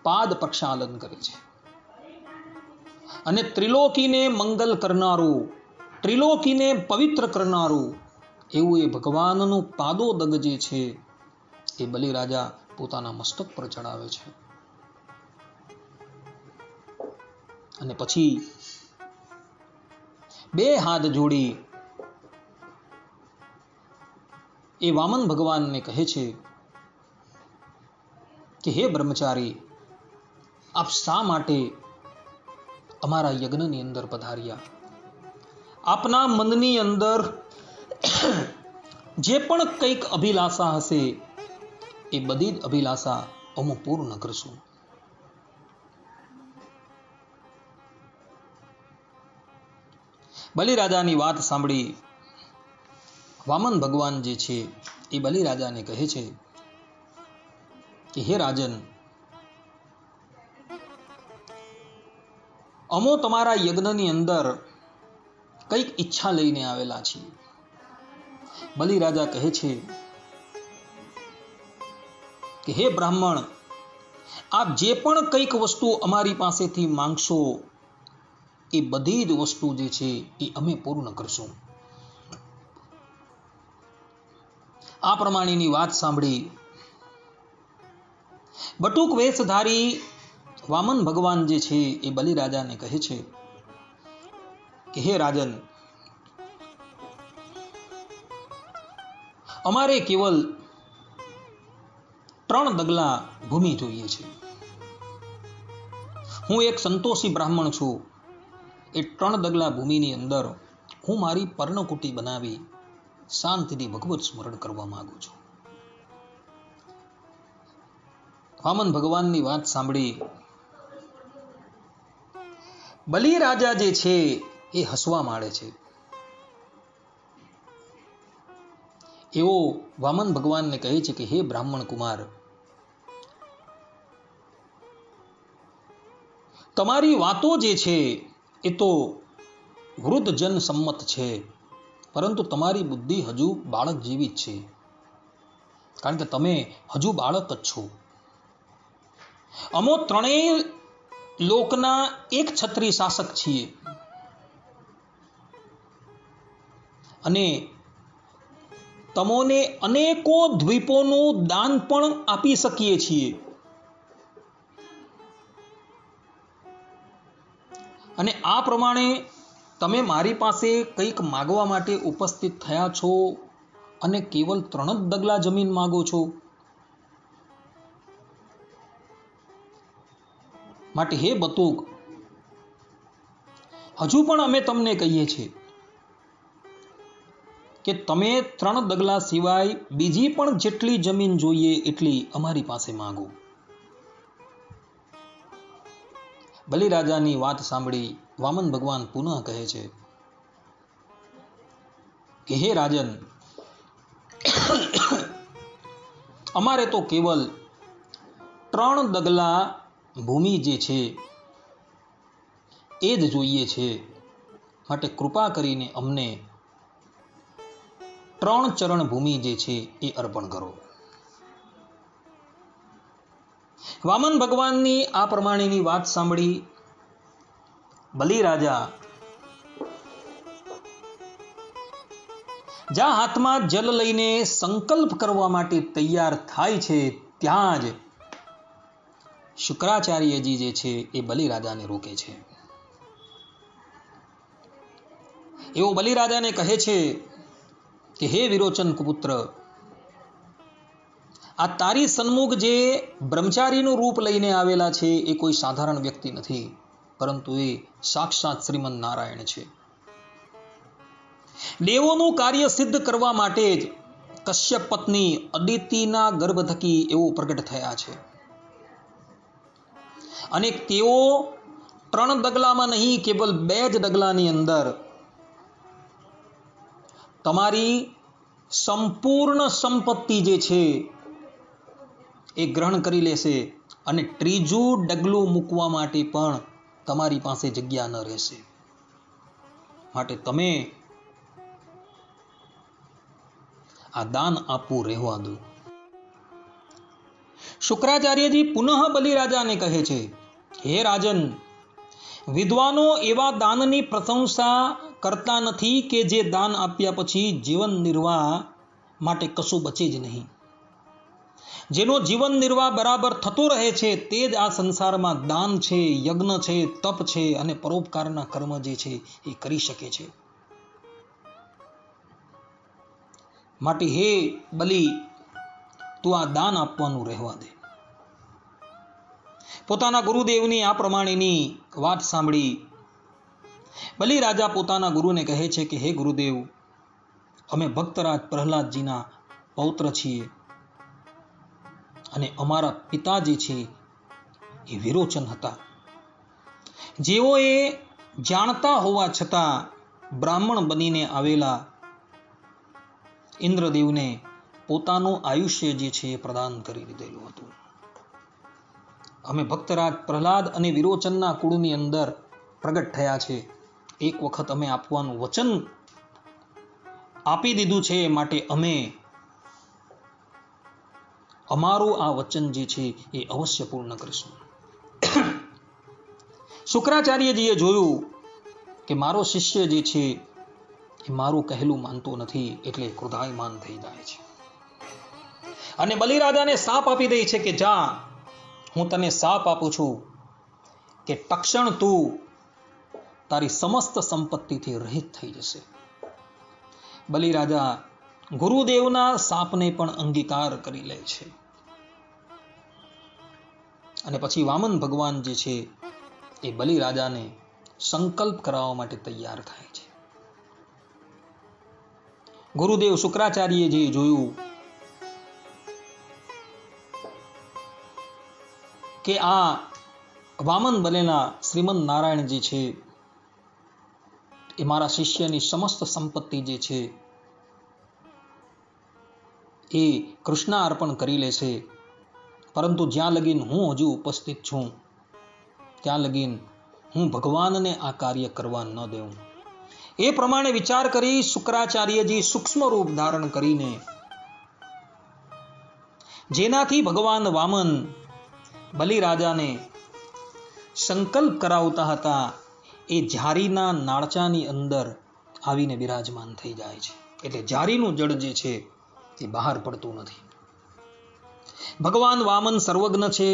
પાદ પ્રક્ષાલન કરે છે. અને ત્રિલોકીને મંગલ કરનારું, ત્રિલોકીને પવિત્ર કરનારું એવું એ ભગવાનનું પાદોદગ જે છે એ બલિ રાજા પોતાના મસ્તક પર ચડાવે છે. અને પછી બે હાથ જોડી એ વામન ભગવાનને કહે છે કે હે બ્રહ્મચારી, આપ શા માટે અમારા યજ્ઞની અંદર પધાર્યા? આપના મનની અંદર જે પણ કંઈક અભિલાષા હશે એ બધી જ અભિલાષા અમે પૂર્ણ કરશું. બલિ રાજાની વાત સાંભળી વામન ભગવાન જે છે એ બલિ રાજાને કહે છે કે હે રાજન, અમો તમારા યજ્ઞની અંદર કંઈક ઈચ્છા લઈને આવેલા છીએ. બલિ રાજા કહે છે કે હે બ્રાહ્મણ, આપ જે પણ કંઈક વસ્તુ અમારી પાસેથી માંગશો એ બધી જ વસ્તુ જે છે એ અમે પૂર્ણ કરશું. આ પ્રમાણેની વાત સાંભળી બટુક વેશધારી વામન ભગવાન જે છે એ બલિ રાજાને કહે છે કે હે રાજન, અમારે કેવલ 3 ડગલા ભૂમિ જોઈએ છે. હું એક સંતોષી બ્રાહ્મણ છું. એ 3 ડગલા ભૂમિની અંદર હું મારી પર્ણકુટી બનાવી શાંતિથી ભગવત સ્મરણ કરવા માંગુ છું. વામન ભગવાનની વાત સાંભળી બલિ રાજા જે છે એ હસવા માંડે છે. એવો વામન ભગવાનને કહે છે કે હે બ્રાહ્મણ કુમાર, તમારી વાતો જે છે એ તો વૃદ્ધ જન સંમત છે, પરંતુ તમારી બુદ્ધિ હજુ બાળક જેવી જ છે, કારણ કે તમે હજુ બાળક જ છો. અમો ત્રણેય લોકના એક છત્રી શાસક છીએ અને તમોને અનેકો દ્વીપોનું દાન પણ આપી શકીએ છીએ. અને આ પ્રમાણે તમે મારી પાસે કંઈક માગવા માટે ઉપસ્થિત થયા છો અને કેવલ 3 જ ડગલા જમીન માગો છો. માટે હે બતુક, હજુ પણ અમે તમને કહીએ છીએ કે તમે 3 ડગલા સિવાય બીજી પણ જેટલી જમીન જોઈએ એટલી અમારી પાસે માંગો. બલિરાજાની વાત સાંભળી વામન ભગવાન પુનઃ કહે છે કે હે રાજન, અમારે તો કેવલ 3 ડગલા ભૂમિ જે છે એ જ જોઈએ છે. માટે કૃપા કરીને અમને 3 ચરણ ભૂમિ જે છે એ અર્પણ કરો. વામન ભગવાનની આ પ્રમાણેની વાત સાંભળી બલિરાજા જ્યાં હાથમાં જલ લઈને સંકલ્પ કરવા માટે તૈયાર થાય છે, ત્યાં જ શુક્રાચાર્યજી જે છે એ બલિરાજાને રોકે છે. એવો બલિરાજાને કહે છે કે હે વિરોચન કુપુત્ર, આ તારી સન્મુખ જે બ્રહ્મચારીનું રૂપ લઈને આવેલા છે એ કોઈ સાધારણ વ્યક્તિ નથી, પરંતુ એ સાક્ષાત શ્રીમન નારાયણ છે. દેવોનું કાર્ય સિદ્ધ કરવા માટે જ કશ્યપ પત્ની અદિતિના ગર્ભ થકી એવો પ્રગટ થયા છે. અને તેઓ 3 ડગલામાં નહીં, કેવલ 2 જ ડગલાની અંદર તમારી સંપૂર્ણ સંપત્તિ જે છે એ ગ્રહણ કરી લેશે અને 3જું ડગલું મૂકવા માટે પણ તમારી પાસે જગ્યા ન રહેશે. માટે તમે આ દાન આપવું રહેવા દો. શુક્રાચાર્યજી પુનઃ બલિરાજાને કહે છે, હે રાજન, વિદ્વાનો એવા દાનની પ્રશંસા કરતા નથી કે જે દાન આપ્યા પછી જીવન નિર્વાહ માટે કશું બચે જ નહીં. જેનો જીવન નિર્વાહ બરાબર થતો રહે છે તે જ આ સંસારમાં દાન છે, યજ્ઞ છે, તપ છે અને પરોપકારના કર્મ જે છે એ કરી શકે છે. માટે હે બલિ, તું આ દાન આપવાનું રહેવા દે. પોતાના ગુરુદેવની આ પ્રમાણેની વાત સાંભળી બલિરાજા પોતાના ગુરુને કહે છે કે હે ગુરુદેવ, અમે ભક્તરાજ પ્રહલાદજીના પૌત્ર છીએ અને અમારા પિતા જે છે એ વિરોચન હતા, જેઓએ જાણતા હોવા છતાં બ્રાહ્મણ બનીને આવેલા ઇન્દ્રદેવને પોતાનું આયુષ્ય જે છે એ પ્રદાન કરી દીધેલું હતું. અમે ભક્તરાજ પ્રહલાદ અને વિરોચનના કુળની અંદર પ્રગટ થયા છે. એક વખત અમે આપવાનું વચન આપી દીધું છે, માટે અમે અમારું આ વચન જે છે એ અવશ્ય પૂર્ણ કરીશું. શુક્રાચાર્યજીએ જોયું કે મારો શિષ્ય જે છે એ મારું કહેલું માનતો નથી, એટલે ક્રોધાયમાન થઈ જાય છે અને બલિરાજાને શાપ આપી દે છે કે જા, હું તને શાપ આપું છું કે તક્ષણ તું તારી સમસ્ત સંપત્તિથી રહિત થઈ જશે. બલિરાજા ગુરુદેવના શાપને પણ અંગીકાર કરી લે છે અને પછી વામન ભગવાન જે છે એ બલિરાજાને સંકલ્પ કરાવવા માટે તૈયાર થાય છે. ગુરુદેવ શુક્રાચાર્યજીએ જોયું કે આ વામન બનેલા શ્રીમન નારાયણ જે છે એ મારા શિષ્યની સમસ્ત સંપત્તિ જે છે એ કૃષ્ણ અર્પણ કરી લેશે, પરંતુ જ્યાં લગીન હું હજુ ઉપસ્થિત છું ત્યાં લગીન હું ભગવાનને આ કાર્ય કરવા ન દેઉં. એ પ્રમાણે વિચાર કરી શુક્રાચાર્યજી સૂક્ષ્મ રૂપ ધારણ કરીને, જેનાથી ભગવાન વામન બલિરાજાને સંકલ્પ કરાવતા હતા, એ ઝારીના નાળચાની અંદર આવીને બિરાજમાન થઈ જાય છે. એટલે ઝારીનું જળ જે છે તે બહાર પડતું નથી. ભગવાન વામન સર્વજ્ઞ છે.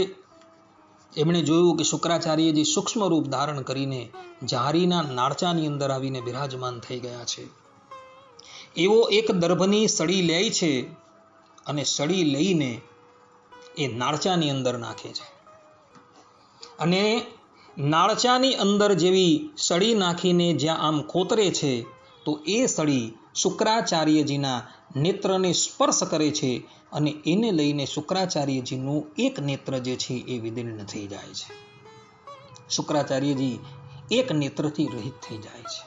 એમણે જોયું કે શુક્રાચાર્યજી સૂક્ષ્મ રૂપ ધારણ કરીને ઝારીના નાળચાની અંદર આવીને બિરાજમાન થઈ ગયા છે. એવો એક દર્ભની સળી લે છે અને સળી લઈને એ નાળચાની અંદર નાખે છે. અને નાળચાની અંદર જેવી સળી નાખીને જ્યાં આમ ખોતરે છે, તો એ સળી શુક્રાચાર્યજીના નેત્રને સ્પર્શ કરે છે અને એને લઈને શુક્રાચાર્યજીનું એક નેત્ર જે છે એ વિદીર્ણ થઈ જાય છે. શુક્રાચાર્યજી એક નેત્રથી રહિત થઈ જાય છે.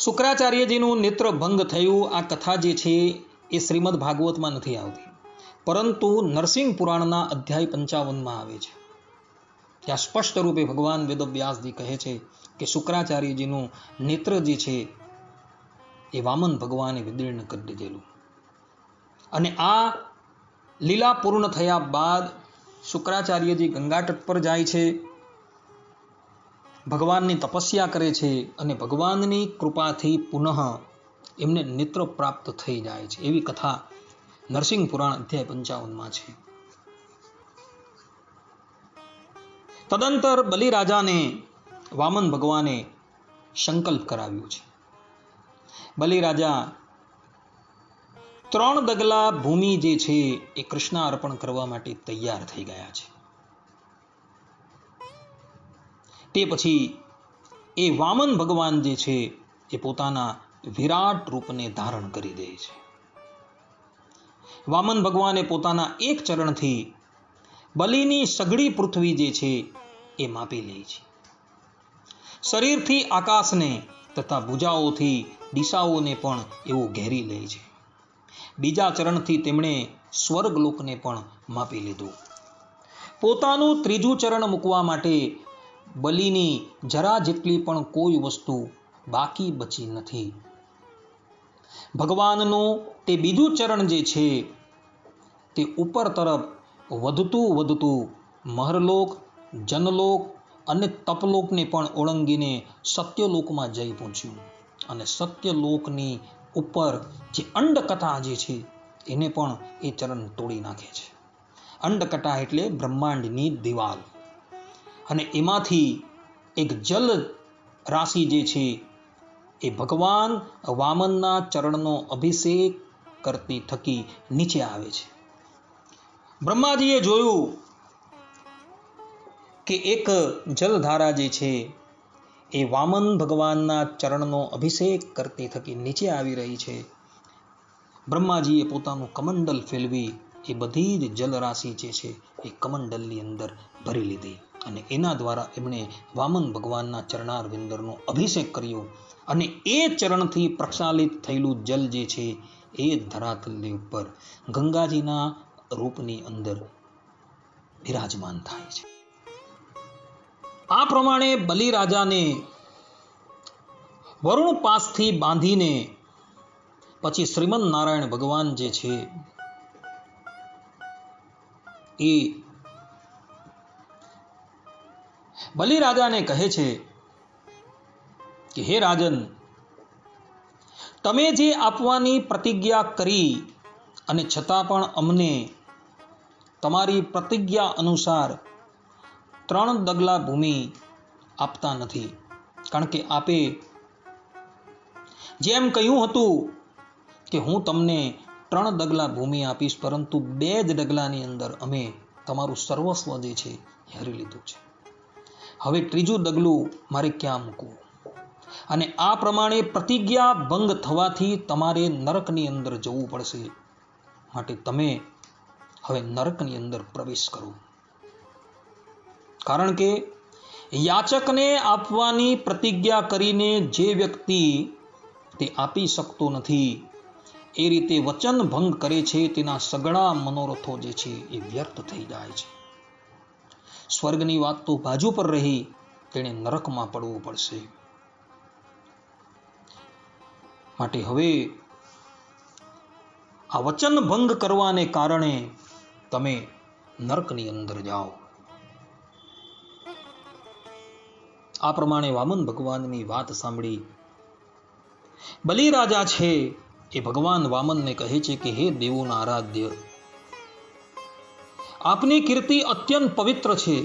શુક્રાચાર્યજીનું નેત્ર ભંગ થયું. આ કથા જે છે એ શ્રીમદ ભાગવતમાં નથી આવતી, પરંતુ નરસિંહ પુરાણના અધ્યાય 55માં આવે છે. ત્યાં સ્પષ્ટ રૂપે ભગવાન વેદવ્યાસજી કહે છે કે શુક્રાચાર્યજીનું નેત્ર જે છે એ વામન ભગવાને વિદીર્ણ કરી દીધેલું. અને આ લીલા પૂર્ણ થયા બાદ શુક્રાચાર્યજી ગંગાતટ પર જાય છે, ભગવાનની તપસ્યા કરે છે અને ભગવાનની કૃપાથી પુનઃ એમને નેત્ર પ્રાપ્ત થઈ જાય છે. એવી કથા નરસિંહ પુરાણ અધ્યાય 55માં છે. તદંતર બલિરાજાને વામન ભગવાને સંકલ્પ કરાવ્યો છે. બલિરાજા 3 ડગલા ભૂમિ જે છે એ કૃષ્ણ અર્પણ કરવા માટે તૈયાર થઈ ગયા છે. તે પછી એ વામન ભગવાન જે છે એ પોતાના વિરાટ રૂપને ધારણ કરી દે છે. વામન ભગવાને પોતાના એક ચરણથી બલિની સઘળી પૃથ્વી જે છે એ માપી લે છે. શરીરથી આકાશને તથા ભુજાઓથી દિશાઓને પણ એવું ઘેરી લે છે. બીજા ચરણથી તેમણે સ્વર્ગલોકને પણ માપી લીધું. પોતાનું ત્રીજું ચરણ મૂકવા માટે બલિની જરા જેટલી પણ કોઈ વસ્તુ બાકી બચી નથી. ભગવાનનું તે બીજું ચરણ જે છે તે ઉપર તરફ વધતું મહરલોક, જનલોક અને તપલોકને પણ ઓળંગીને સત્યલોકમાં જઈ પહોંચ્યું. અને સત્યલોકની ઉપર જે અંડકટા જે છે એને પણ એ ચરણ તોડી નાખે છે. અંડકટા એટલે બ્રહ્માંડની દિવાલ. અને એમાંથી એક જલ રાશિ જે છે એ ભગવાન વામનના ચરણનો અભિષેક કરતી થકી નીચે આવે છે. બ્રહ્માજીએ જોયું કે એક જલધારા જે છે એ વામન ભગવાનના ચરણનો અભિષેક કરતી થકી નીચે આવી રહી છે. બ્રહ્માજીએ પોતાનું કમંડલ ફેરવી એ બધી જ જલરાશિ જે છે એ કમંડલની અંદર ભરી લીધી. અને એના દ્વારા એમણે વામન ભગવાનના ચરણારવિંદરનો અભિષેક કર્યો. અને એ ચરણથી પ્રક્ષાલિત થયેલું જલ જે છે એ ધરાતલની ઉપર ગંગાજીના રૂપની અંદર બિરાજમાન થાય છે. આ પ્રમાણે બલિરાજાને વરુણ પાસથી બાંધીને પછી શ્રીમદ નારાયણ ભગવાન જે છે એ બલિરાજાને કહે છે કે હે રાજન, તમે જે આપવાની પ્રતિજ્ઞા કરી અને છતાં પણ અમને તમારી પ્રતિજ્ઞા અનુસાર 3 ડગલા ભૂમિ આપતા નથી. કારણ કે આપે જેમ કહ્યું હતું કે હું તમને 3 ડગલા ભૂમિ આપીશ, પરંતુ 2 જ ડગલાની અંદર અમે તમારું સર્વસ્વ જે છે એ હરી લીધું છે. હવે 3જું ડગલું મારે ક્યાં મૂકવું? અને આ પ્રમાણે પ્રતિજ્ઞા ભંગ થવાથી તમારે નરકની અંદર જવું પડશે. માટે તમે હવે નરકની અંદર પ્રવેશ કરો. કારણ કે યાચકને આપવાની પ્રતિજ્ઞા કરીને જે વ્યક્તિ તે આપી શકતો નથી, એ રીતે વચન ભંગ કરે છે, તેના સઘળા મનોરથો જે છે એ વ્યર્થ થઈ જાય છે. સ્વર્ગની વાત તો બાજુ પર રહી, તેણે નરકમાં પડવું પડશે. માટે હવે આ વચન ભંગ કરવાને કારણે તમે નરકની અંદર જાઓ. આ પ્રમાણે વામન ભગવાનની વાત સાંભળી બલિરાજા છે એ ભગવાન વામનને કહે છે કે હે દેવોના આરાધ્ય, આપની કીર્તિ અત્યંત પવિત્ર છે.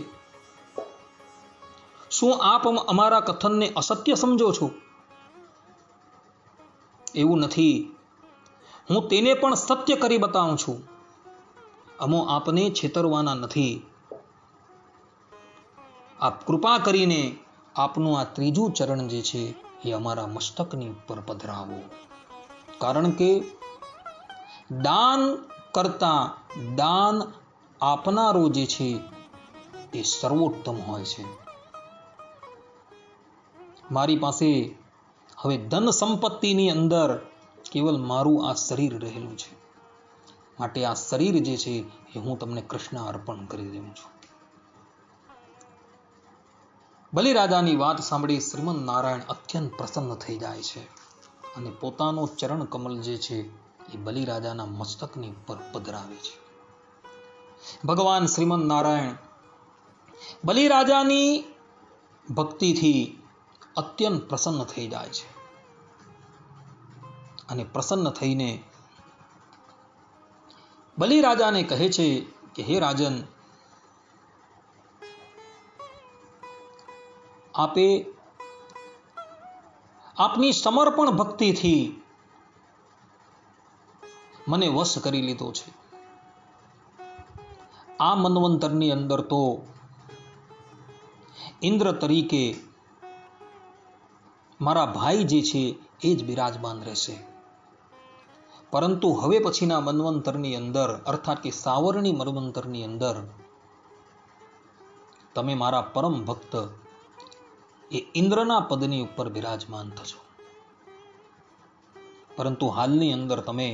શું આપ અમારા કથનને અસત્ય સમજો છો? એવું નથી, હું તેને પણ સત્ય કરી બતાવું છું. અમો આપને છેતરવાના નથી. આપ કૃપા કરીને આપનું આ ત્રીજું ચરણ જે છે એ અમારા મસ્તકની ઉપર પધરાવો. કારણ કે દાન કરતા દાન આપનારો જે છે એ સર્વોત્તમ હોય છે. મારી પાસે હવે ધન સંપત્તિની અંદર કેવલ મારું આ શરીર રહેલું છે. માટે આ શરીર જે છે એ હું તમને કૃષ્ણ અર્પણ કરી દઉં છું. બલિરાજાની વાત સાંભળી શ્રીમદ નારાયણ અત્યંત પ્રસન્ન થઈ જાય છે અને પોતાનો ચરણ કમલ જે છે એ બલિરાજાના મસ્તકની ઉપર પધરાવે છે. ભગવાન શ્રીમદ નારાયણ બલિરાજાની ભક્તિથી અત્યંત પ્રસન્ન થઈ જાય છે અને પ્રસન્ન થઈને બલિરાજાને કહે છે કે હે રાજન, આપે આપની સમર્પણ ભક્તિથી મને વશ કરી લીધો છે. આ મન્વંતરની અંદર તો ઇન્દ્ર તરીકે મારા ભાઈ જે છે એ જ બિરાજમાન રહેશે. પરંતુ હવે પછીના મન્વંતરની અંદર, અર્થાત કે સાવરણી મન્વંતરની અંદર તમે મારા પરમ ભક્ત એ ઇન્દ્રના પદની ઉપર બિરાજમાન થશો. પરંતુ હાલની અંદર તમે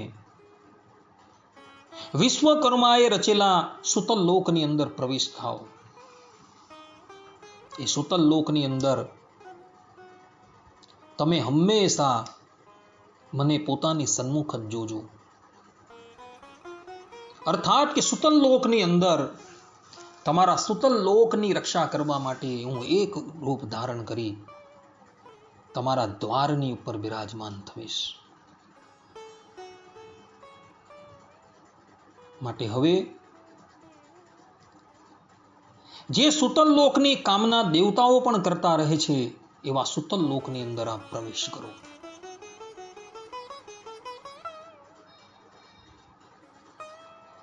વિશ્વકર્માએ રચેલા સુતલ લોકની અંદર પ્રવેશ થાઓ. એ સુતલ લોકની અંદર તમે હંમેશા મને પોતાની સન્મુખ જ જોજો. અર્થાત કે સુતલ લોકની અંદર તમારા સુતલ લોકની રક્ષા કરવા માટે હું એક રૂપ ધારણ કરી તમારા દ્વારની ઉપર બિરાજમાન થઈશ. માટે હવે જે સુતલ લોકની કામના દેવતાઓ પણ કરતા રહે છે એવા સુતલ લોકની અંદર આપ પ્રવેશ કરો.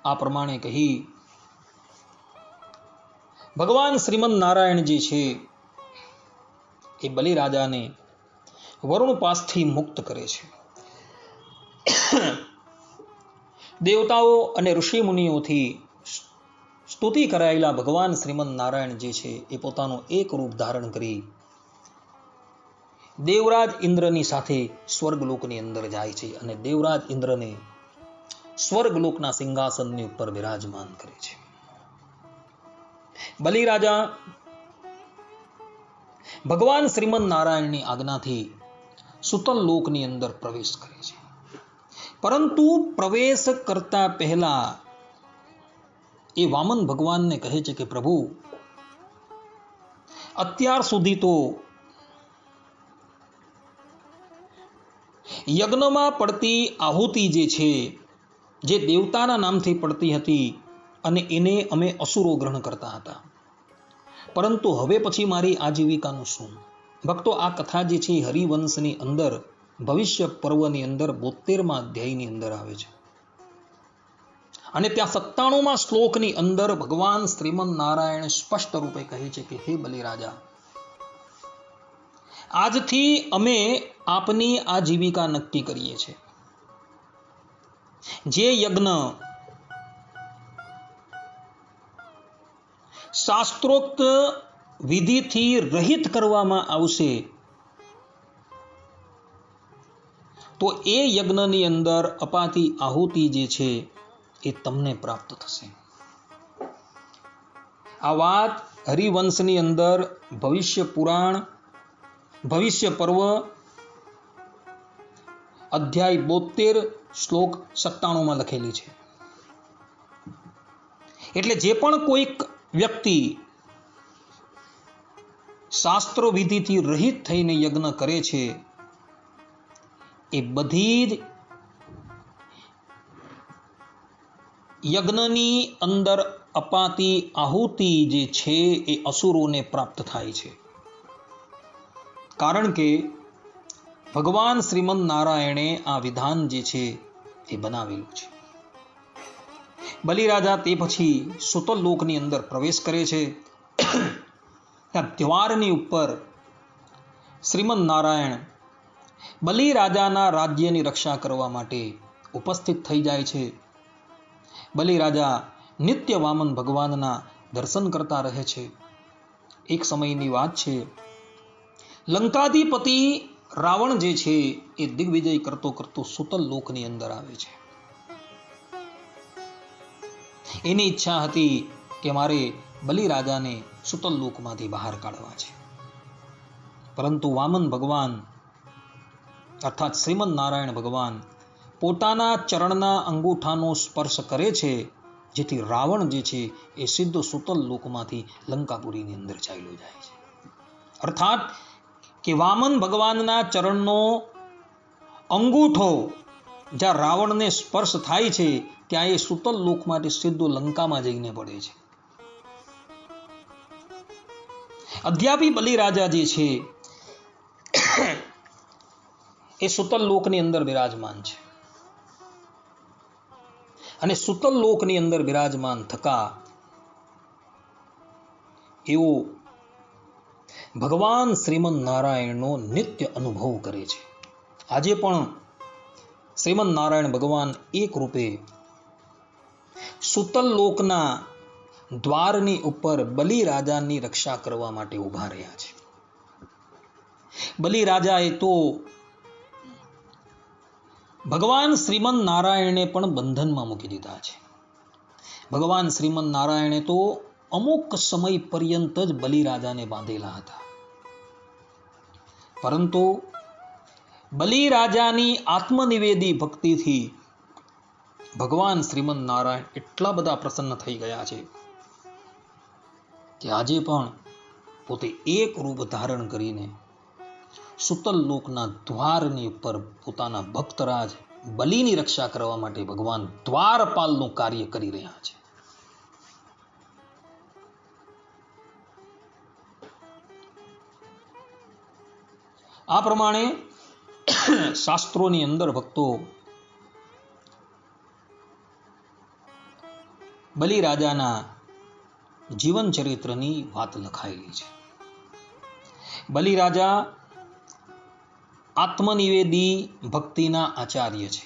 આ પ્રમાણે કહી ભગવાન શ્રીમદ નારાયણજી છે એ બલિરાજાને વરુણપાસથી મુક્ત કરે છે. દેવતાઓ અને ઋષિ મુનિઓથી સ્તુતિ કરાયેલા ભગવાન શ્રીમદ નારાયણ જે છે એ પોતાનું એક રૂપ ધારણ કરી દેવરાજ ઇન્દ્રની સાથે સ્વર્ગલોકની અંદર જાય છે અને દેવરાજ ઇન્દ્રને સ્વર્ગલોકના સિંહાસનની ઉપર બિરાજમાન કરે છે. બલિરાજા ભગવાન શ્રીમદ નારાયણની આજ્ઞાથી સુતલ લોકની અંદર પ્રવેશ કરે છે. પરંતુ પ્રવેશ કરતા પહેલા એ વામન ભગવાનને કહે છે કે પ્રભુ, અત્યાર સુધી તો યજ્ઞમાં પડતી આહુતિ જે છે જે દેવતાના નામથી પડતી હતી અને એને અમે અસુરો ગ્રહણ કરતા હતા. પરંતુ હવે પછી મારી આજીવિકાનું શું? ભક્તો, આ કથા જે છે હરિવંશની અંદર ભવિષ્ય પર્વની અંદર 72મા અધ્યાયની અંદર આવે છે અને ત્યાં 97મા શ્લોકની અંદર ભગવાન શ્રીમદ નારાયણ સ્પષ્ટ રૂપે કહે છે કે હે બલિરાજા, આજથી અમે આપની આજીવિકા નક્કી કરીએ છીએ. જે યજ્ઞ શાસ્ત્રોક્ત વિધિથી રહિત કરવામાં આવશે તો એ યજ્ઞની અંદર અપાતી આહુતિ જે છે એ તમને પ્રાપ્ત થશે. આ વાત હરિવંશની અંદર ભવિષ્ય પુરાણ, ભવિષ્ય પર્વ, અધ્યાય 72 શ્લોક 97 લખેલી છે. એટલે જે પણ કોઈક વ્યક્તિ શાસ્ત્રો વિધિથી રહિત થઈને યજ્ઞ કરે છે એ બધી જ યજ્ઞની અંદર અપાતી આહુતિ જે છે એ અસુરોને પ્રાપ્ત થાય છે. કારણ કે ભગવાન શ્રીમદ નારાયણે આ વિધાન જે છે એ બનાવેલું છે. બલિરાજા તે પછી સુતલ લોકની અંદર પ્રવેશ કરે છે. ત્યાં દ્વારની ઉપર શ્રીમદ નારાયણ બલિરાજાના રાજ્યની રક્ષા કરવા માટે ઉપસ્થિત થઈ જાય છે. બલિરાજા નિત્ય વામન ભગવાનના દર્શન કરતા રહે છે. એક સમયની વાત છે, લંકાધિપતિ રાવણ જે છે એ દિગ્વિજય કરતો કરતો સુતલ લોકની અંદર આવે છે. એની ઈચ્છા હતી કે મારે બલિરાજાને સુતલ લોકમાંથી બહાર કાઢવા છે. પરંતુ વામન ભગવાન અર્થાત શ્રીમદ નારાયણ ભગવાન પોતાના ચરણના અંગૂઠાનો સ્પર્શ કરે છે, જેથી રાવણ જે છે એ સીધો સુતલ લોકમાંથી લંકાપુરીની અંદર ચાલ્યો જાય છે. અર્થાત કે વામન ભગવાનના ચરણનો અંગૂઠો જ્યાં રાવણને સ્પર્શ થાય છે ત્યાં એ સુતલ લોકમાંથી સીધો લંકામાં જઈને પડે છે. અદ્યાપી બલિરાજા જે છે એ સુતલ લોકની અંદર બિરાજમાન છે. અને સુતલ લોકની અંદર બિરાજમાન થકા એવો ભગવાન શ્રીમદ નારાયણનો નિત્ય અનુભવ કરે છે. આજે પણ શ્રીમદ નારાયણ ભગવાન એક રૂપે સુતલ લોકના દ્વારની ઉપર બલિરાજાની રક્ષા કરવા માટે ઊભા રહ્યા છે. બલિરાજાએ તો ભગવાન શ્રીમદ નારાયણને પણ બંધનમાં મૂકી દીધા છે. ભગવાન શ્રીમદ નારાયણે તો અમુક સમય પર્યંત જ બલિરાજાને બાંધેલા હતા. પરંતુ બલિરાજાની આત્મનિવેદી ભક્તિથી ભગવાન શ્રીમદ નારાયણ એટલા બધા પ્રસન્ન થઈ ગયા છે કે આજે પણ પોતે એક રૂપ ધારણ કરીને સુતલ લોકના દ્વારની ઉપર પોતાના ભક્તરાજ બલિની રક્ષા કરવા માટે ભગવાન દ્વારપાલનું કાર્ય કરી રહ્યા છે. આ પ્રમાણે શાસ્ત્રોની અંદર ભક્તો બલિરાજાના જીવન ચરિત્રની વાત લખાયેલી છે. બલિરાજા આત્મનિવેદી ભક્તિના આચાર્ય છે.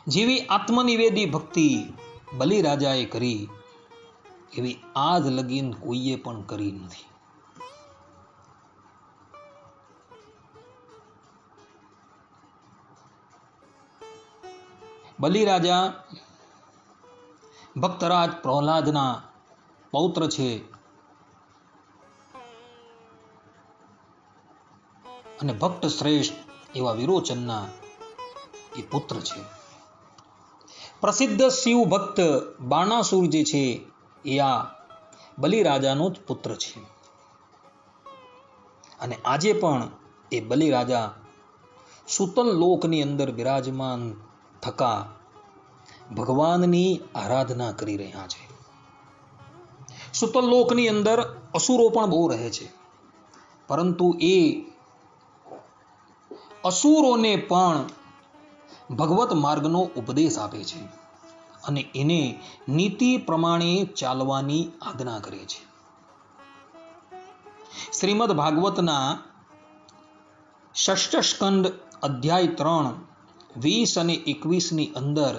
જેવી આત્મનિવેદી ભક્તિ બલિરાજાએ કરી એવી આજ લગીન કોઈએ પણ કરી નથી. બલિરાજા ભક્તરાજ પ્રહલાદના પૌત્ર છે અને ભક્ત શ્રેષ્ઠ એવા વિરોચનના એ પુત્ર છે. પ્રસિદ્ધ શિવ ભક્ત બાણાસુર જે છે એ આ બલિરાજાનો જ પુત્ર છે. અને આજે પણ એ બલિરાજા સુતલ લોકની અંદર બિરાજમાન થકા ભગવાનની આરાધના કરી રહ્યા છે. સુતલ લોકની અંદર અસુરો પણ બહુ રહે છે, પરંતુ એ અસુરોને પણ ભગવત માર્ગનો ઉપદેશ આપે છે અને એને નીતિ પ્રમાણે ચાલવાની આજ્ઞા કરે છે. શ્રીમદ ભાગવતના ષષ્ઠ સ્કંદ અધ્યાય 3, 20 અને 21 ની અંદર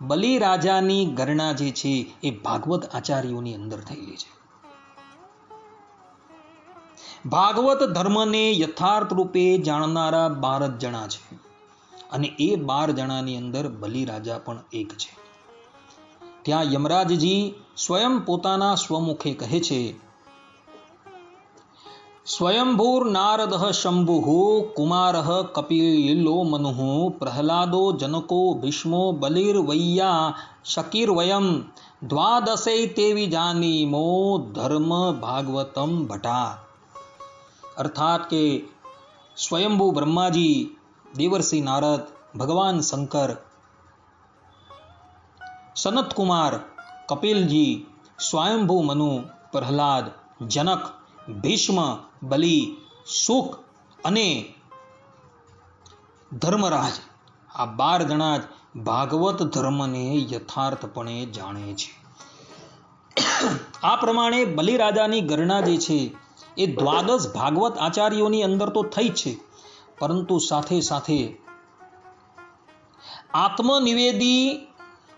બલિરાજાની ગણના જે છે એ ભાગવત આચાર્યોની અંદર થયેલી છે. ભાગવત ધર્મને યથાર્થ રૂપે જાણનારા 12 જણા છે અને એ 12 જણાની અંદર બલિરાજા પણ એક છે. ત્યાં યમરાજજી સ્વયં પોતાના સ્વમુખે કહે છે, સ્વયંભૂર નારદ શંભુ કુમાર કપિલો મનુ પ્રહલાદો જનકો ભીષ્મો બલિર્વૈયા શકીર્વયમ દ્વાદશે તેવી જાનીમો ધર્મ ભાગવતમ ભટા. અર્થાત કે સ્વયંભૂ બ્રહ્માજી, દેવર્ષિ નારદ, ભગવાન શંકર, સનતકુમાર, કપિલજી, સ્વયંભૂ મનુ, પ્રહલાદ, જનક, ભીષ્મ, બલિ, શુક અને ધર્મરાજ આ 12 જણા જ ભાગવત ધર્મને યથાર્થપણે જાણે છે. આ પ્રમાણે બલિરાજાની ગણના જે છે એ દ્વાદશ ભાગવત આચાર્યોની અંદર તો થઈ છે, પરંતુ સાથે સાથે આત્મનિવેદી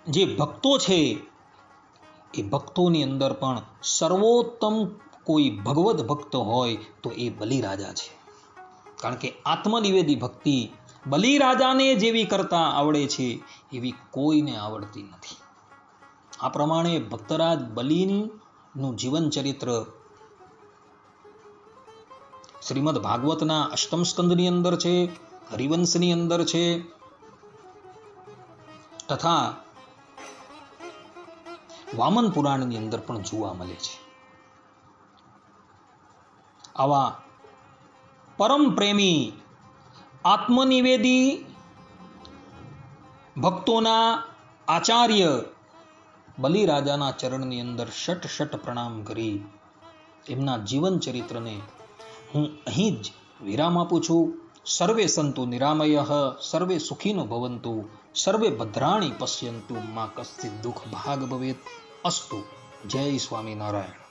જે ભક્તો છે એ ભક્તોની અંદર પણ સર્વોત્તમ કોઈ ભગવત ભક્ત હોય તો એ બલિરાજા છે. કારણ કે આત્મનિવેદી ભક્તિ બલિરાજાને જેવી કરતા આવડે છે એવી કોઈને આવડતી નથી. આ પ્રમાણે ભક્તરાજ બલિનું જીવન ચરિત્ર શ્રીમદ ભાગવતના અષ્ટમ સ્કંદની અંદર છે, હરિવંશની અંદર છે, તથા વામન પુરાણની અંદર પણ જોવા મળે છે. આવા પરમ પ્રેમી આત્મનિવેદી ભક્તોના આચાર્ય બલિરાજાના ચરણની અંદર શટ પ્રણામ કરી એમના જીવન ચરિત્રને હું અહીં જ વિરામ આપું છું. સર્વે સંતુ નિરામયઃ, સર્વે સુખીનો ભવંતુ, સર્વે ભદ્રાણી પશ્યંતુ, મા કશ્ચિત દુઃખ ભાગ ભવેત. અસ્તુ. જય સ્વામિનારાયણ.